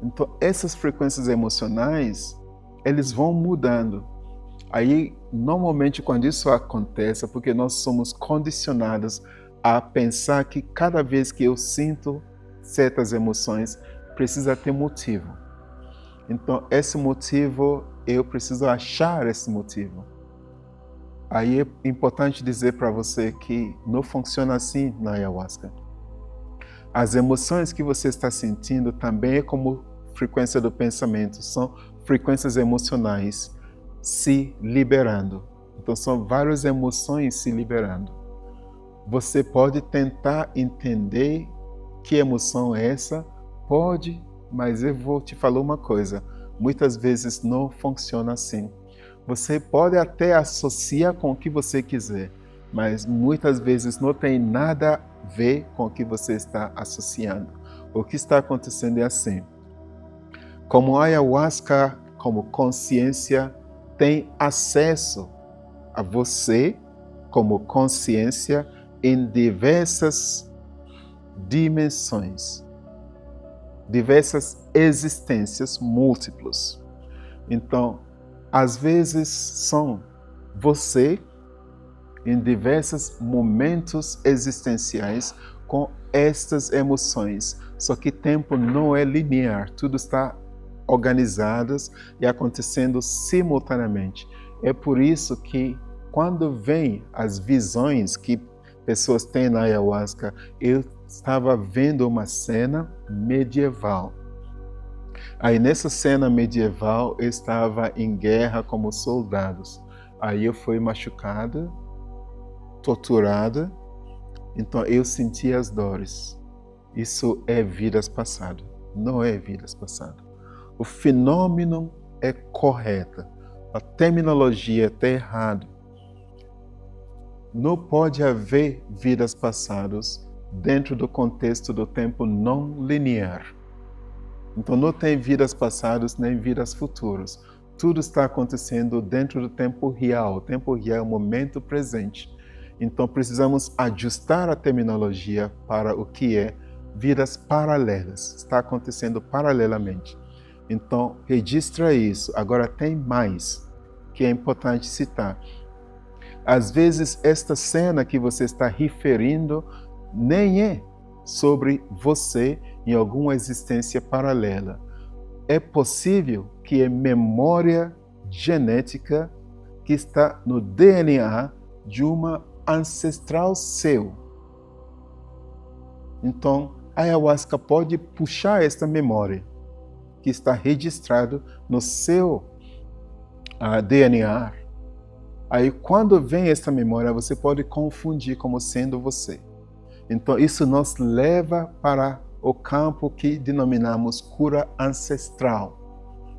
Então, essas frequências emocionais, eles vão mudando. Aí, normalmente, quando isso acontece, é porque nós somos condicionados a pensar que cada vez que eu sinto certas emoções, precisa ter motivo. Então, esse motivo, eu preciso achar esse motivo. Aí é importante dizer para você que não funciona assim na ayahuasca. As emoções que você está sentindo também é como frequência do pensamento, são frequências emocionais se liberando. Então são várias emoções se liberando. Você pode tentar entender que emoção é essa, pode, mas eu vou te falar uma coisa, muitas vezes não funciona assim. Você pode até associar com o que você quiser, mas muitas vezes não tem nada a ver com o que você está associando. O que está acontecendo é assim. Como a ayahuasca, como consciência, tem acesso a você, como consciência, em diversas dimensões, diversas existências múltiplas. Então, às vezes são você em diversos momentos existenciais com estas emoções. Só que tempo não é linear, tudo está organizado e acontecendo simultaneamente. É por isso que quando vem as visões que pessoas têm na ayahuasca, eu estava vendo uma cena medieval. Aí nessa cena medieval eu estava em guerra como soldados. Aí eu fui machucada, torturada, então eu senti as dores. Isso é vidas passadas, não é vidas passadas. O fenômeno é correto, a terminologia está errada. Não pode haver vidas passadas dentro do contexto do tempo não linear. Então não tem vidas passadas nem vidas futuras. Tudo está acontecendo dentro do tempo real. O tempo real é o momento presente. Então precisamos ajustar a terminologia para o que é vidas paralelas. Está acontecendo paralelamente. Então registra isso. Agora tem mais que é importante citar. Às vezes esta cena que você está referindo nem é sobre você em alguma existência paralela. É possível que é memória genética que está no DNA de uma ancestral seu. Então, a ayahuasca pode puxar esta memória que está registrado no seu DNA. Aí, quando vem essa memória, você pode confundir como sendo você. Então, isso nos leva para o campo que denominamos cura ancestral.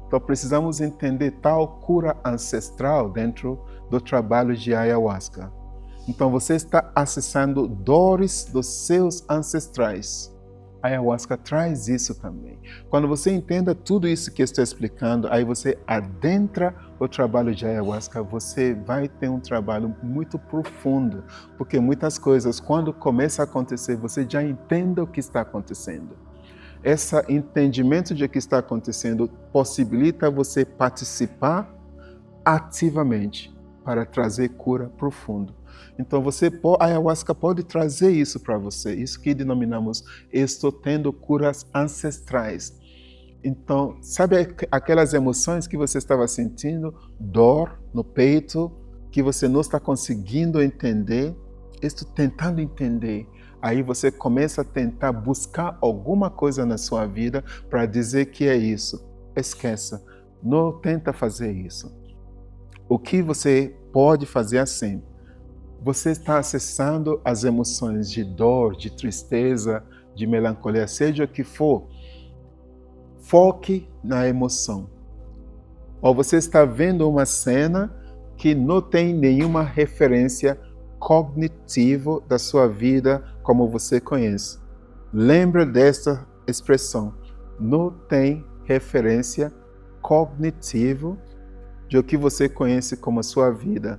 Então, precisamos entender tal cura ancestral dentro do trabalho de ayahuasca. Então, você está acessando dores dos seus ancestrais. A ayahuasca traz isso também. Quando você entenda tudo isso que eu estou explicando, aí você adentra o trabalho de ayahuasca, você vai ter um trabalho muito profundo, porque muitas coisas, quando começa a acontecer, você já entende o que está acontecendo. Esse entendimento de o que está acontecendo possibilita você participar ativamente para trazer cura profunda. Então, a ayahuasca pode trazer isso para você, isso que denominamos estou tendo curas ancestrais. Então, sabe aquelas emoções que você estava sentindo, dor no peito, que você não está conseguindo entender? Estou tentando entender. Aí você começa a tentar buscar alguma coisa na sua vida para dizer que é isso. Esqueça, não tenta fazer isso. O que você pode fazer assim? Você está acessando as emoções de dor, de tristeza, de melancolia, seja o que for. Foque na emoção. Ou você está vendo uma cena que não tem nenhuma referência cognitiva da sua vida como você conhece. Lembra desta expressão. Não tem referência cognitiva de o que você conhece como a sua vida.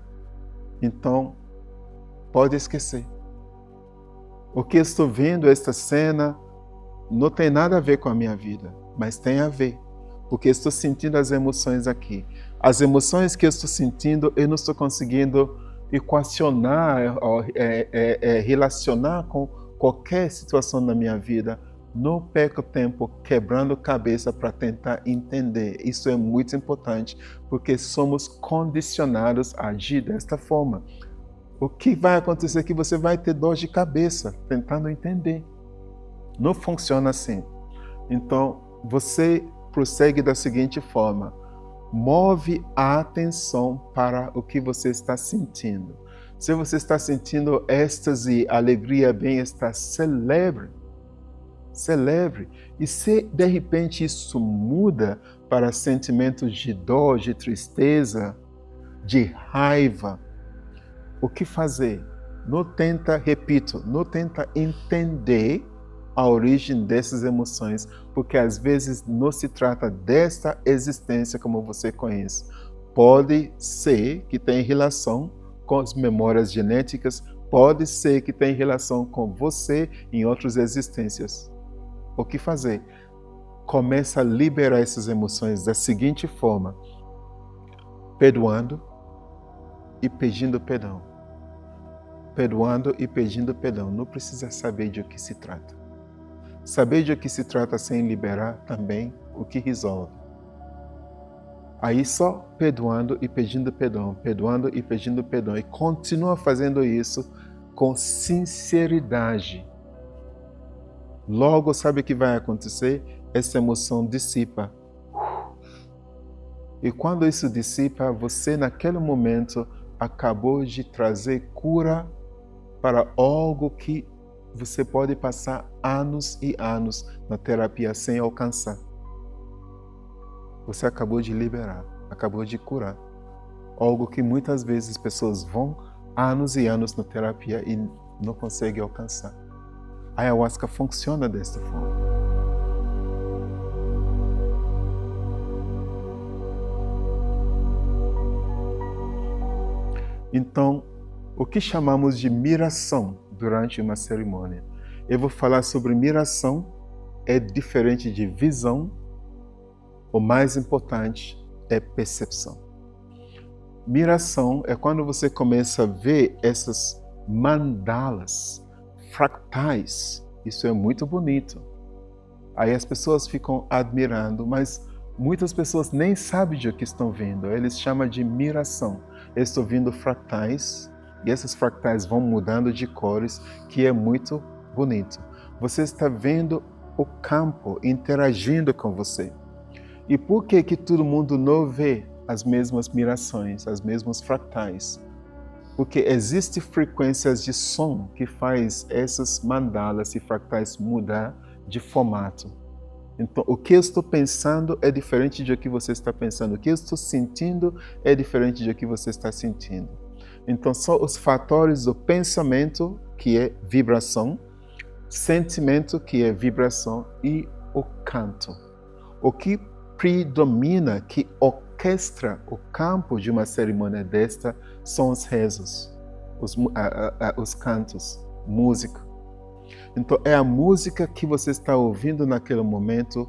Então, pode esquecer. O que estou vendo, esta cena, não tem nada a ver com a minha vida, mas tem a ver, porque estou sentindo as emoções aqui. As emoções que eu estou sentindo, eu não estou conseguindo equacionar, relacionar com qualquer situação na minha vida. Não perca tempo quebrando cabeça para tentar entender. Isso é muito importante, porque somos condicionados a agir desta forma. O que vai acontecer é que você vai ter dor de cabeça tentando entender. Não funciona assim. Então, você prossegue da seguinte forma. Move a atenção para o que você está sentindo. Se você está sentindo êxtase, alegria, bem-estar, celebre. Celebre. E se de repente isso muda para sentimentos de dor, de tristeza, de raiva, o que fazer? Não tenta, repito, não tenta entender a origem dessas emoções, porque às vezes não se trata desta existência como você conhece. Pode ser que tenha relação com as memórias genéticas, pode ser que tenha relação com você em outras existências. O que fazer? Começa a liberar essas emoções da seguinte forma: perdoando e pedindo perdão. Perdoando e pedindo perdão. Não precisa saber de o que se trata. Saber de o que se trata sem liberar também o que resolve. Aí só perdoando e pedindo perdão, perdoando e pedindo perdão. E continua fazendo isso com sinceridade. Logo, sabe o que vai acontecer? Essa emoção dissipa. E quando isso dissipa, você naquele momento acabou de trazer cura para algo que você pode passar anos e anos na terapia sem alcançar. Você acabou de liberar, acabou de curar. Algo que muitas vezes as pessoas vão anos e anos na terapia e não conseguem alcançar. A ayahuasca funciona desta forma. Então, o que chamamos de miração durante uma cerimônia? Eu vou falar sobre miração, é diferente de visão. O mais importante é percepção. Miração é quando você começa a ver essas mandalas, fractais. Isso é muito bonito. Aí as pessoas ficam admirando, mas muitas pessoas nem sabem de o que estão vendo. Eles chamam de miração. Eu estou vendo fractais e esses fractais vão mudando de cores, que é muito bonito. Você está vendo o campo interagindo com você. E por que todo mundo não vê as mesmas mirações, as mesmas fractais? Porque existem frequências de som que faz essas mandalas e fractais mudar de formato. Então, o que eu estou pensando é diferente do que você está pensando. O que eu estou sentindo é diferente do que você está sentindo. Então, são os fatores do pensamento, que é vibração, sentimento, que é vibração, e o canto. O que predomina, que orquestra o campo de uma cerimônia desta, são os rezos, os cantos, música. Então, é a música que você está ouvindo naquele momento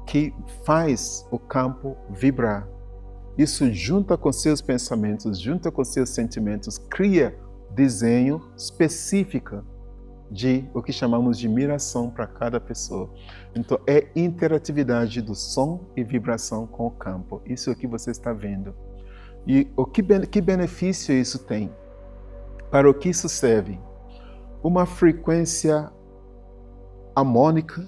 que faz o campo vibrar. Isso junta com seus pensamentos, junta com seus sentimentos, cria desenho específico de o que chamamos de miração para cada pessoa. Então, é interatividade do som e vibração com o campo. Isso é o que você está vendo. E que benefício isso tem? Para o que isso serve? Uma frequência harmônica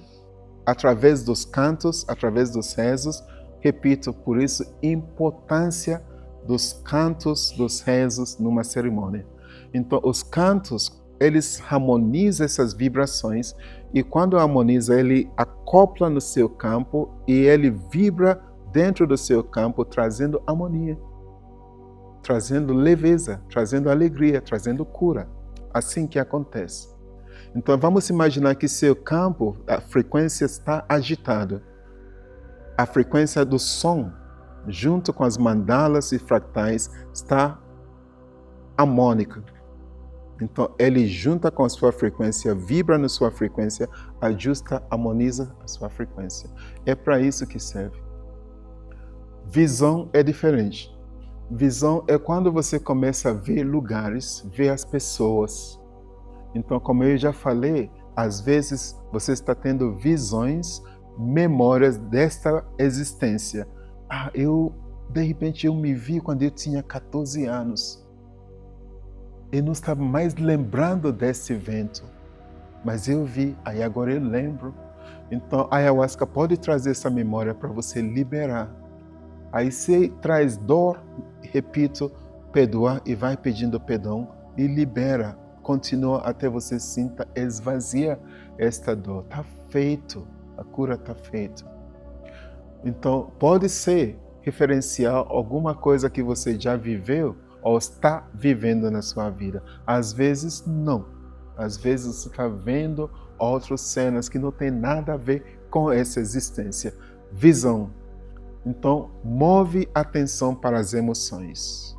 através dos cantos, através dos rezos. Repito, por isso, importância dos cantos, dos rezos numa cerimônia. Então, os cantos, eles harmonizam essas vibrações, e quando harmoniza, ele acopla no seu campo e ele vibra dentro do seu campo, trazendo harmonia, trazendo leveza, trazendo alegria, trazendo cura. Assim que acontece. Então vamos imaginar que seu campo, a frequência está agitada. A frequência do som, junto com as mandalas e fractais, está harmônica. Então, ele junta com a sua frequência, vibra na sua frequência, ajusta, harmoniza a sua frequência. É para isso que serve. Visão é diferente. Visão é quando você começa a ver lugares, ver as pessoas. Então, como eu já falei, às vezes você está tendo visões, memórias desta existência. De repente, eu me vi quando eu tinha 14 anos. Eu não estava mais lembrando desse evento, mas eu vi, aí agora eu lembro. Então, a ayahuasca pode trazer essa memória para você liberar. Aí você traz dor, repito, perdoar e vai pedindo perdão e libera. Continua até você sinta esvazia esta dor. Está feito, a cura está feita. Então, pode ser referencial alguma coisa que você já viveu ou está vivendo na sua vida. Às vezes, não. Às vezes, você está vendo outras cenas que não tem nada a ver com essa existência. Visão. Então, move a atenção para as emoções.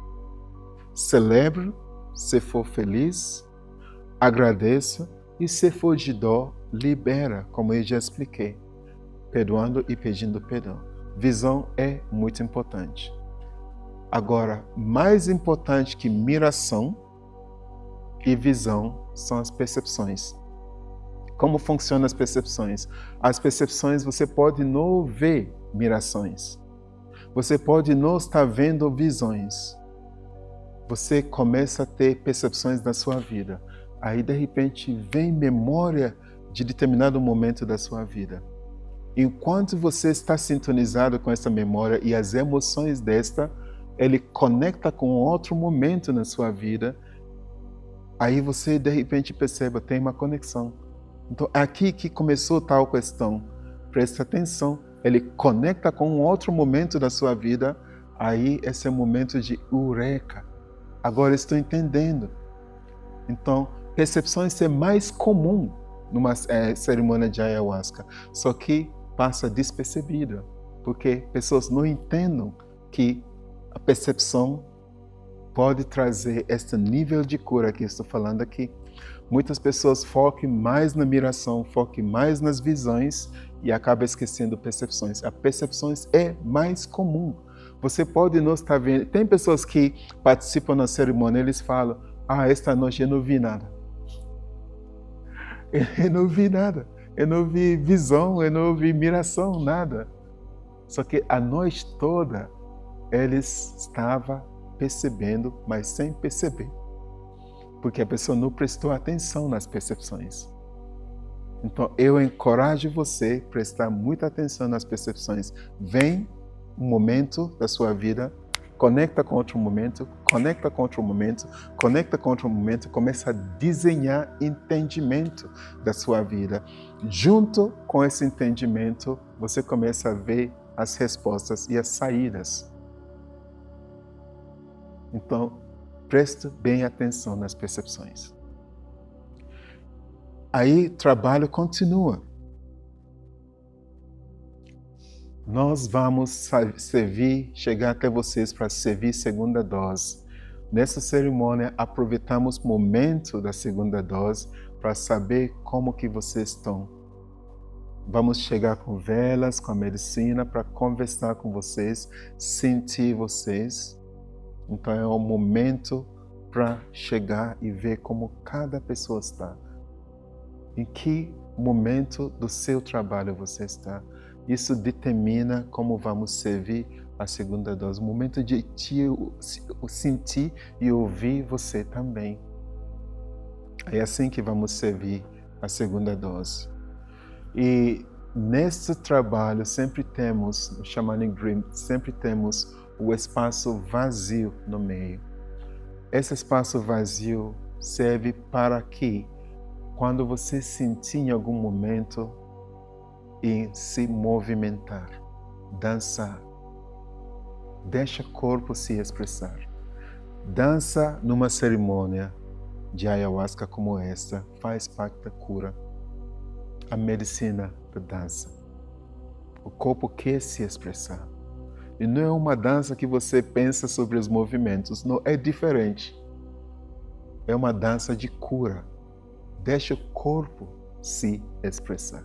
Celebre se for feliz, agradeça e se for de dó, libera, como eu já expliquei, perdoando e pedindo perdão. Visão é muito importante. Agora, mais importante que miração e visão são as percepções. Como funcionam as percepções? As percepções você pode não ver mirações. Você pode não estar vendo visões. Você começa a ter percepções na sua vida. Aí, de repente, vem memória de determinado momento da sua vida. Enquanto você está sintonizado com essa memória e as emoções desta, ele conecta com outro momento na sua vida, aí você, de repente, percebe, tem uma conexão. Então, aqui que começou tal questão. Presta atenção. Ele conecta com um outro momento da sua vida, aí esse é o momento de eureka. Agora estou entendendo. Então, percepções é mais comum numa cerimônia de ayahuasca, só que passa despercebida, porque pessoas não entendem que a percepção pode trazer esse nível de cura que estou falando aqui. Muitas pessoas focam mais na miração, focam mais nas visões e acabam esquecendo percepções. A percepções é mais comum. Você pode não estar vendo. Tem pessoas que participam da cerimônia, eles falam, esta noite eu não vi nada. Eu não vi nada. Eu não vi visão, eu não vi miração, nada. Só que a noite toda, eles estavam percebendo, mas sem perceber. Porque a pessoa não prestou atenção nas percepções. Então, eu encorajo você a prestar muita atenção nas percepções. Vem um momento da sua vida, conecta com outro momento, conecta com outro momento, conecta com outro momento, começa a desenhar entendimento da sua vida. Junto com esse entendimento, você começa a ver as respostas e as saídas. Então, preste bem atenção nas percepções. Aí, o trabalho continua. Nós vamos chegar até vocês para servir segunda dose. Nessa cerimônia, aproveitamos o momento da segunda dose para saber como que vocês estão. Vamos chegar com velas, com a medicina, para conversar com vocês, sentir vocês. Então é um momento para chegar e ver como cada pessoa está. Em que momento do seu trabalho você está. Isso determina como vamos servir a segunda dose. O momento de sentir e ouvir você também. É assim que vamos servir a segunda dose. E nesse trabalho sempre temos, no Shamanic Dream, sempre temos o espaço vazio no meio. Esse espaço vazio serve para que, quando você sentir em algum momento e se movimentar, dançar, deixa o corpo se expressar. Dança numa cerimônia de ayahuasca como esta faz parte da cura. A medicina da dança. O corpo quer se expressar. E não é uma dança que você pensa sobre os movimentos, não, é diferente. É uma dança de cura. Deixa o corpo se expressar.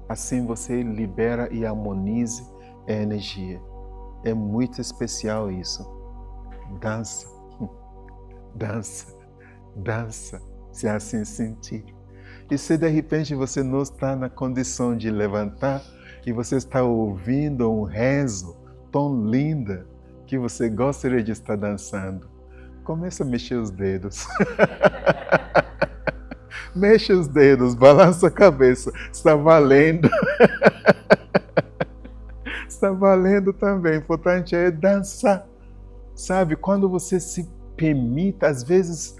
Assim você libera e harmoniza a energia. É muito especial isso. Dança, dança, dança, se assim sentir. E se de repente você não está na condição de levantar e você está ouvindo um rezo tão lindo que você gostaria de estar dançando, comece a mexer os dedos. Mexe os dedos, balança a cabeça. Está valendo. Está valendo também. O importante é dançar. Sabe, quando você se permite, às vezes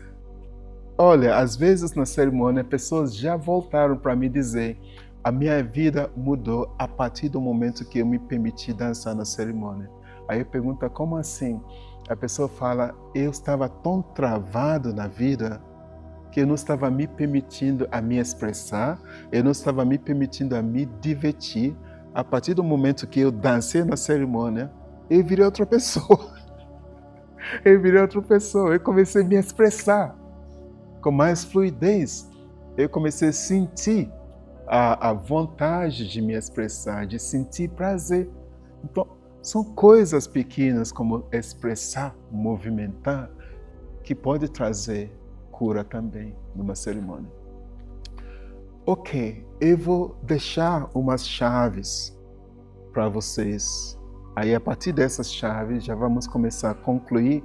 na cerimônia, pessoas já voltaram para me dizer: a minha vida mudou a partir do momento que eu me permiti dançar na cerimônia. Aí eu pergunto, como assim? A pessoa fala: eu estava tão travado na vida que eu não estava me permitindo a me expressar, eu não estava me permitindo a me divertir. A partir do momento que eu dancei na cerimônia, eu virei outra pessoa. Eu comecei a me expressar com mais fluidez. Eu comecei a sentir a vontade de me expressar, de sentir prazer. Então, são coisas pequenas como expressar, movimentar, que pode trazer cura também numa cerimônia. Ok, eu vou deixar umas chaves para vocês. Aí, a partir dessas chaves, já vamos começar a concluir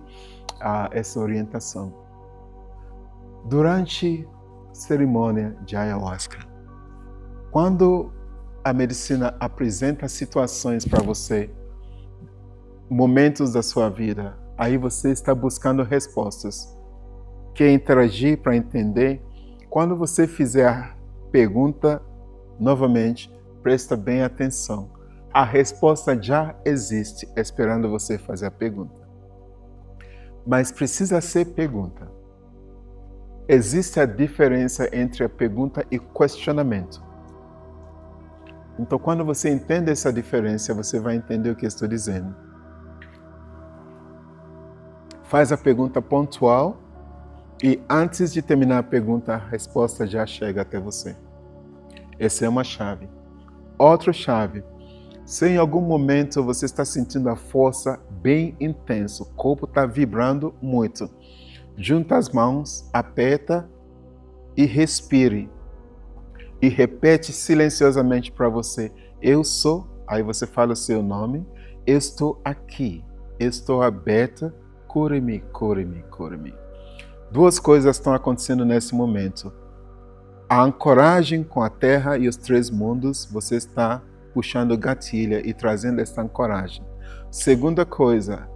essa orientação. Durante a cerimônia de ayahuasca, quando a medicina apresenta situações para você, momentos da sua vida, aí você está buscando respostas. Quer interagir para entender? Quando você fizer a pergunta, novamente, presta bem atenção. A resposta já existe, esperando você fazer a pergunta. Mas precisa ser pergunta. Existe a diferença entre a pergunta e questionamento. Então, quando você entende essa diferença, você vai entender o que eu estou dizendo. Faz a pergunta pontual e antes de terminar a pergunta, a resposta já chega até você. Essa é uma chave. Outra chave. Se em algum momento você está sentindo a força bem intensa, o corpo está vibrando muito, junta as mãos, aperta e respire. E repete silenciosamente para você, eu sou, aí você fala o seu nome, eu estou aqui, eu estou aberta, cure-me, cure-me, cure-me. Duas coisas estão acontecendo nesse momento. A ancoragem com a Terra e os três mundos, você está puxando gatilha e trazendo essa ancoragem. Segunda coisa,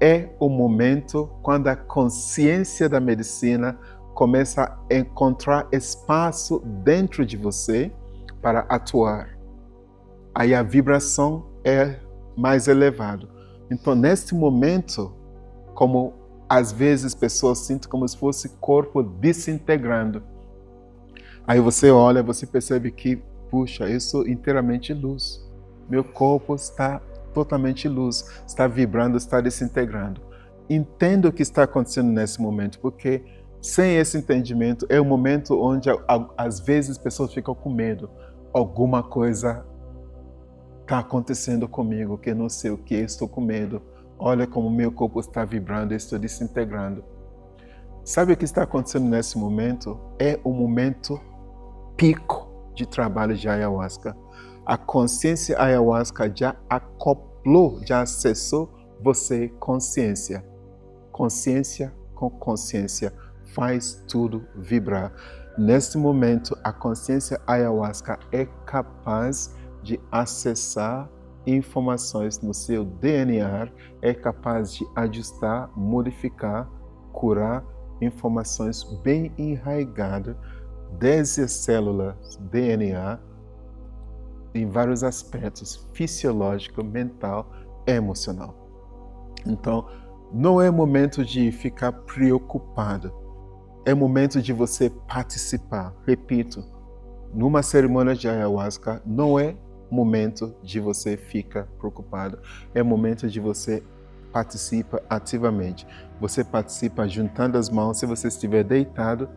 é o momento quando a consciência da medicina começa a encontrar espaço dentro de você para atuar. Aí a vibração é mais elevada. Então, neste momento, como às vezes pessoas sentem como se fosse o corpo desintegrando. Aí você olha, você percebe que, puxa, eu sou inteiramente luz. Meu corpo está totalmente luz, está vibrando, está desintegrando. Entenda o que está acontecendo nesse momento, porque sem esse entendimento é o momento onde às vezes pessoas ficam com medo. Alguma coisa está acontecendo comigo, que eu não sei o que, estou com medo. Olha como meu corpo está vibrando, eu estou desintegrando. Sabe o que está acontecendo nesse momento? É o momento pico de trabalho de ayahuasca. A consciência ayahuasca já acoplou, já acessou você consciência. Consciência com consciência faz tudo vibrar. Neste momento, a consciência ayahuasca é capaz de acessar informações no seu DNA, é capaz de ajustar, modificar, curar informações bem enraigadas desde as células DNA em vários aspectos, fisiológico, mental, emocional. Então, não é momento de ficar preocupado, é momento de você participar. Repito, numa cerimônia de ayahuasca, não é momento de você ficar preocupado, é momento de você participa ativamente. Você participa juntando as mãos, se você estiver deitado,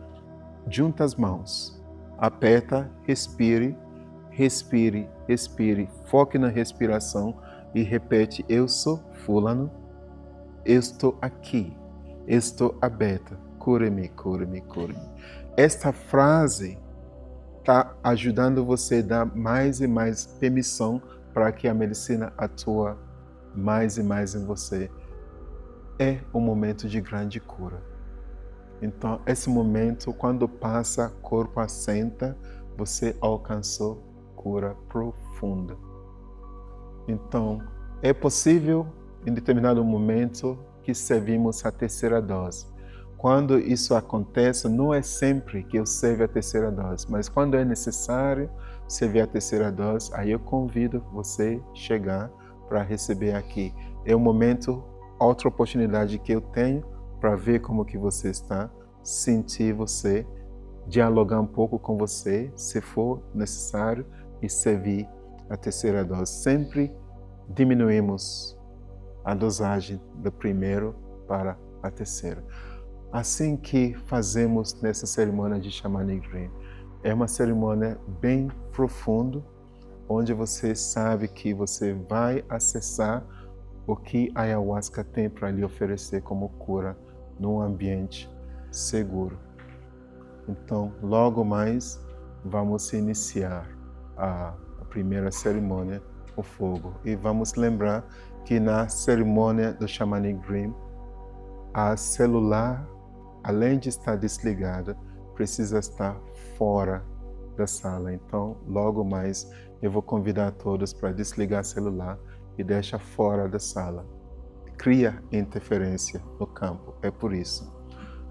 junta as mãos, aperta, respire, respire, respire, foque na respiração e repete, eu sou fulano, eu estou aqui, eu estou aberta, cure-me, cure-me, cure-me. Esta frase está ajudando você a dar mais e mais permissão para que a medicina atue mais e mais em você. É um momento de grande cura. Então, esse momento, quando passa, o corpo assenta, você alcançou cura profunda. Então, é possível, em determinado momento, que servimos a terceira dose. Quando isso acontece, não é sempre que eu servo a terceira dose, mas quando é necessário servir a terceira dose, aí eu convido você a chegar para receber aqui. É um momento, outra oportunidade que eu tenho para ver como que você está, sentir você, dialogar um pouco com você, se for necessário, e servir a terceira dose. Sempre diminuímos a dosagem do primeiro para a terceira. Assim que fazemos nessa cerimônia de Shamanic Dream. É uma cerimônia bem profunda, onde você sabe que você vai acessar o que a Ayahuasca tem para lhe oferecer como cura num ambiente seguro. Então, logo mais, vamos iniciar a primeira cerimônia, o fogo. E vamos lembrar que na cerimônia do Shamanic Dream, a celular, além de estar desligada, precisa estar fora da sala. Então, logo mais, eu vou convidar todos para desligar o celular e deixar fora da sala. Cria interferência no campo, é por isso.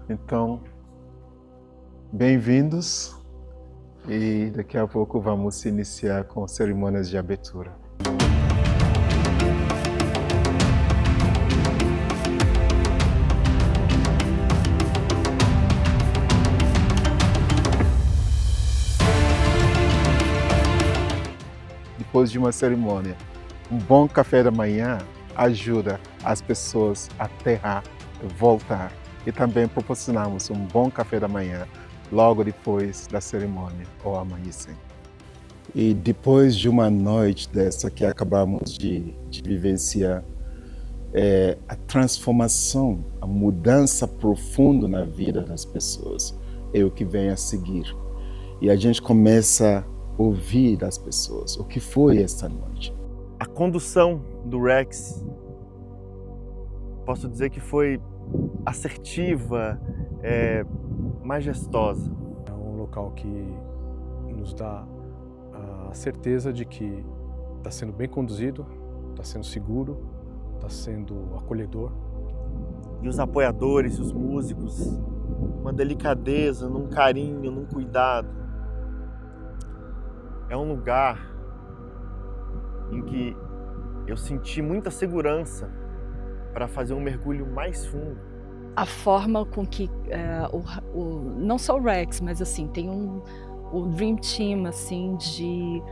Então, bem-vindos e daqui a pouco vamos iniciar com cerimônias de abertura. Depois de uma cerimônia, um bom café da manhã ajuda as pessoas a aterrar, voltar. E também proporcionamos um bom café da manhã logo depois da cerimônia, ou amanhecer. E depois de uma noite dessa que acabamos de vivenciar, a transformação, a mudança profunda na vida das pessoas é o que vem a seguir. E a gente começa a ouvir das pessoas o que foi esta noite. A condução do Rex, posso dizer que foi assertiva, majestosa. É um local que nos dá a certeza de que está sendo bem conduzido, está sendo seguro, está sendo acolhedor. E os apoiadores, os músicos, uma delicadeza, num carinho, num cuidado. É um lugar em que eu senti muita segurança para fazer um mergulho mais fundo. A forma com que não só o Rex, mas assim tem o Dream Team assim de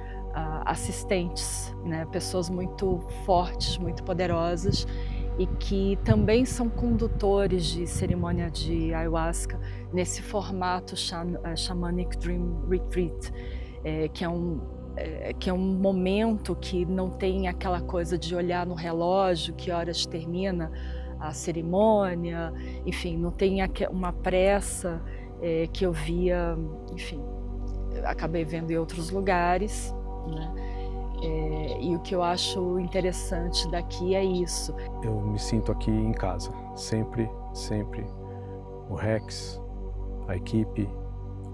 assistentes, né? Pessoas muito fortes, muito poderosas e que também são condutores de cerimônia de ayahuasca nesse formato Shamanic Dream Retreat, que é um momento que não tem aquela coisa de olhar no relógio, que horas termina a cerimônia, enfim, não tem uma pressa que eu via, enfim, acabei vendo em outros lugares, né? E o que eu acho interessante daqui é isso. Eu me sinto aqui em casa, sempre, sempre. O Rex, a equipe,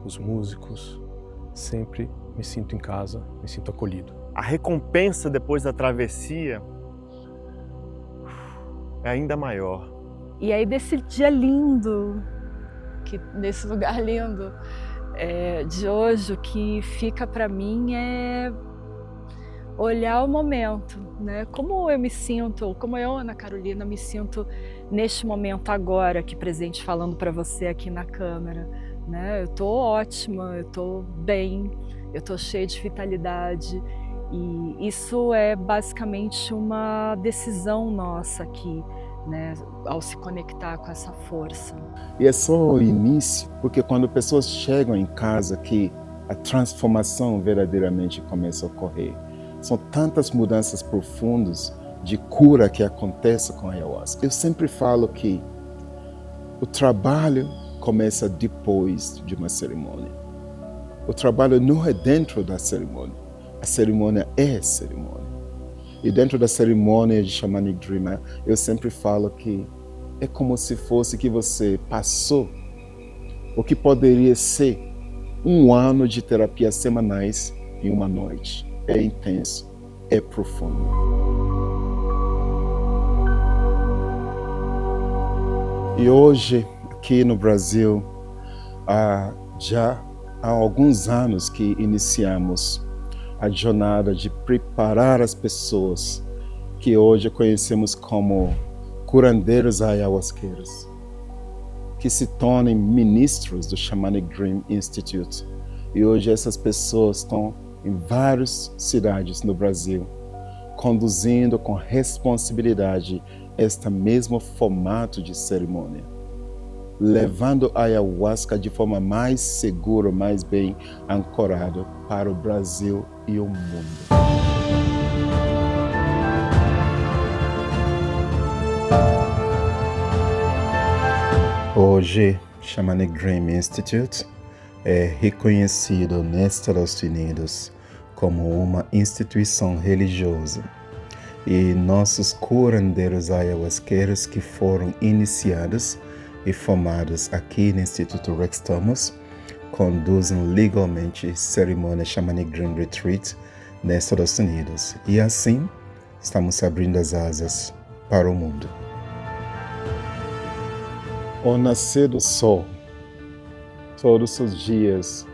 os músicos, sempre me sinto em casa, me sinto acolhido. A recompensa depois da travessia é ainda maior. E aí desse dia lindo, nesse lugar lindo de hoje, o que fica para mim é olhar o momento, né? Como eu me sinto, como eu, Ana Carolina, me sinto neste momento agora, aqui presente, falando para você aqui na câmera, né? Eu tô ótima, eu tô bem, eu tô cheia de vitalidade e isso é basicamente uma decisão nossa aqui, né? Ao se conectar com essa força. E é só o início, porque quando pessoas chegam em casa que a transformação verdadeiramente começa a ocorrer. São tantas mudanças profundas de cura que acontece com a ayahuasca. Eu sempre falo que o trabalho começa depois de uma cerimônia. O trabalho não é dentro da cerimônia. A cerimônia é cerimônia. E dentro da cerimônia de Shamanic Dream, eu sempre falo que é como se fosse que você passou o que poderia ser um ano de terapias semanais em uma noite. É intenso, é profundo. E hoje, aqui no Brasil, já há alguns anos que iniciamos a jornada de preparar as pessoas que hoje conhecemos como curandeiros ayahuasqueiros, que se tornem ministros do Shamanic Dream Institute. E hoje essas pessoas estão em várias cidades no Brasil, conduzindo com responsabilidade este mesmo formato de cerimônia, levando a ayahuasca de forma mais segura, mais bem ancorada para o Brasil e o mundo. Hoje, Shamanic Dream Institute é reconhecido nos Estados Unidos como uma instituição religiosa e nossos curandeiros ayahuasqueiros que foram iniciados e formados aqui no Instituto Rex Thomas conduzem legalmente cerimônia Shamanic Dream Retreat nos Estados Unidos e assim estamos abrindo as asas para o mundo. O nascer do sol, todos os dias,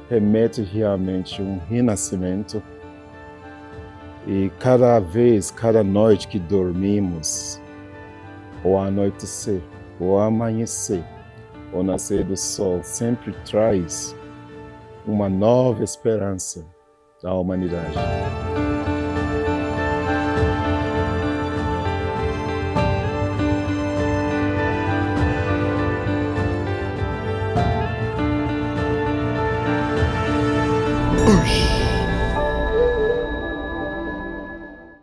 remete realmente a um renascimento. E cada vez, cada noite que dormimos, o anoitecer, o amanhecer, o nascer do sol sempre traz uma nova esperança à humanidade.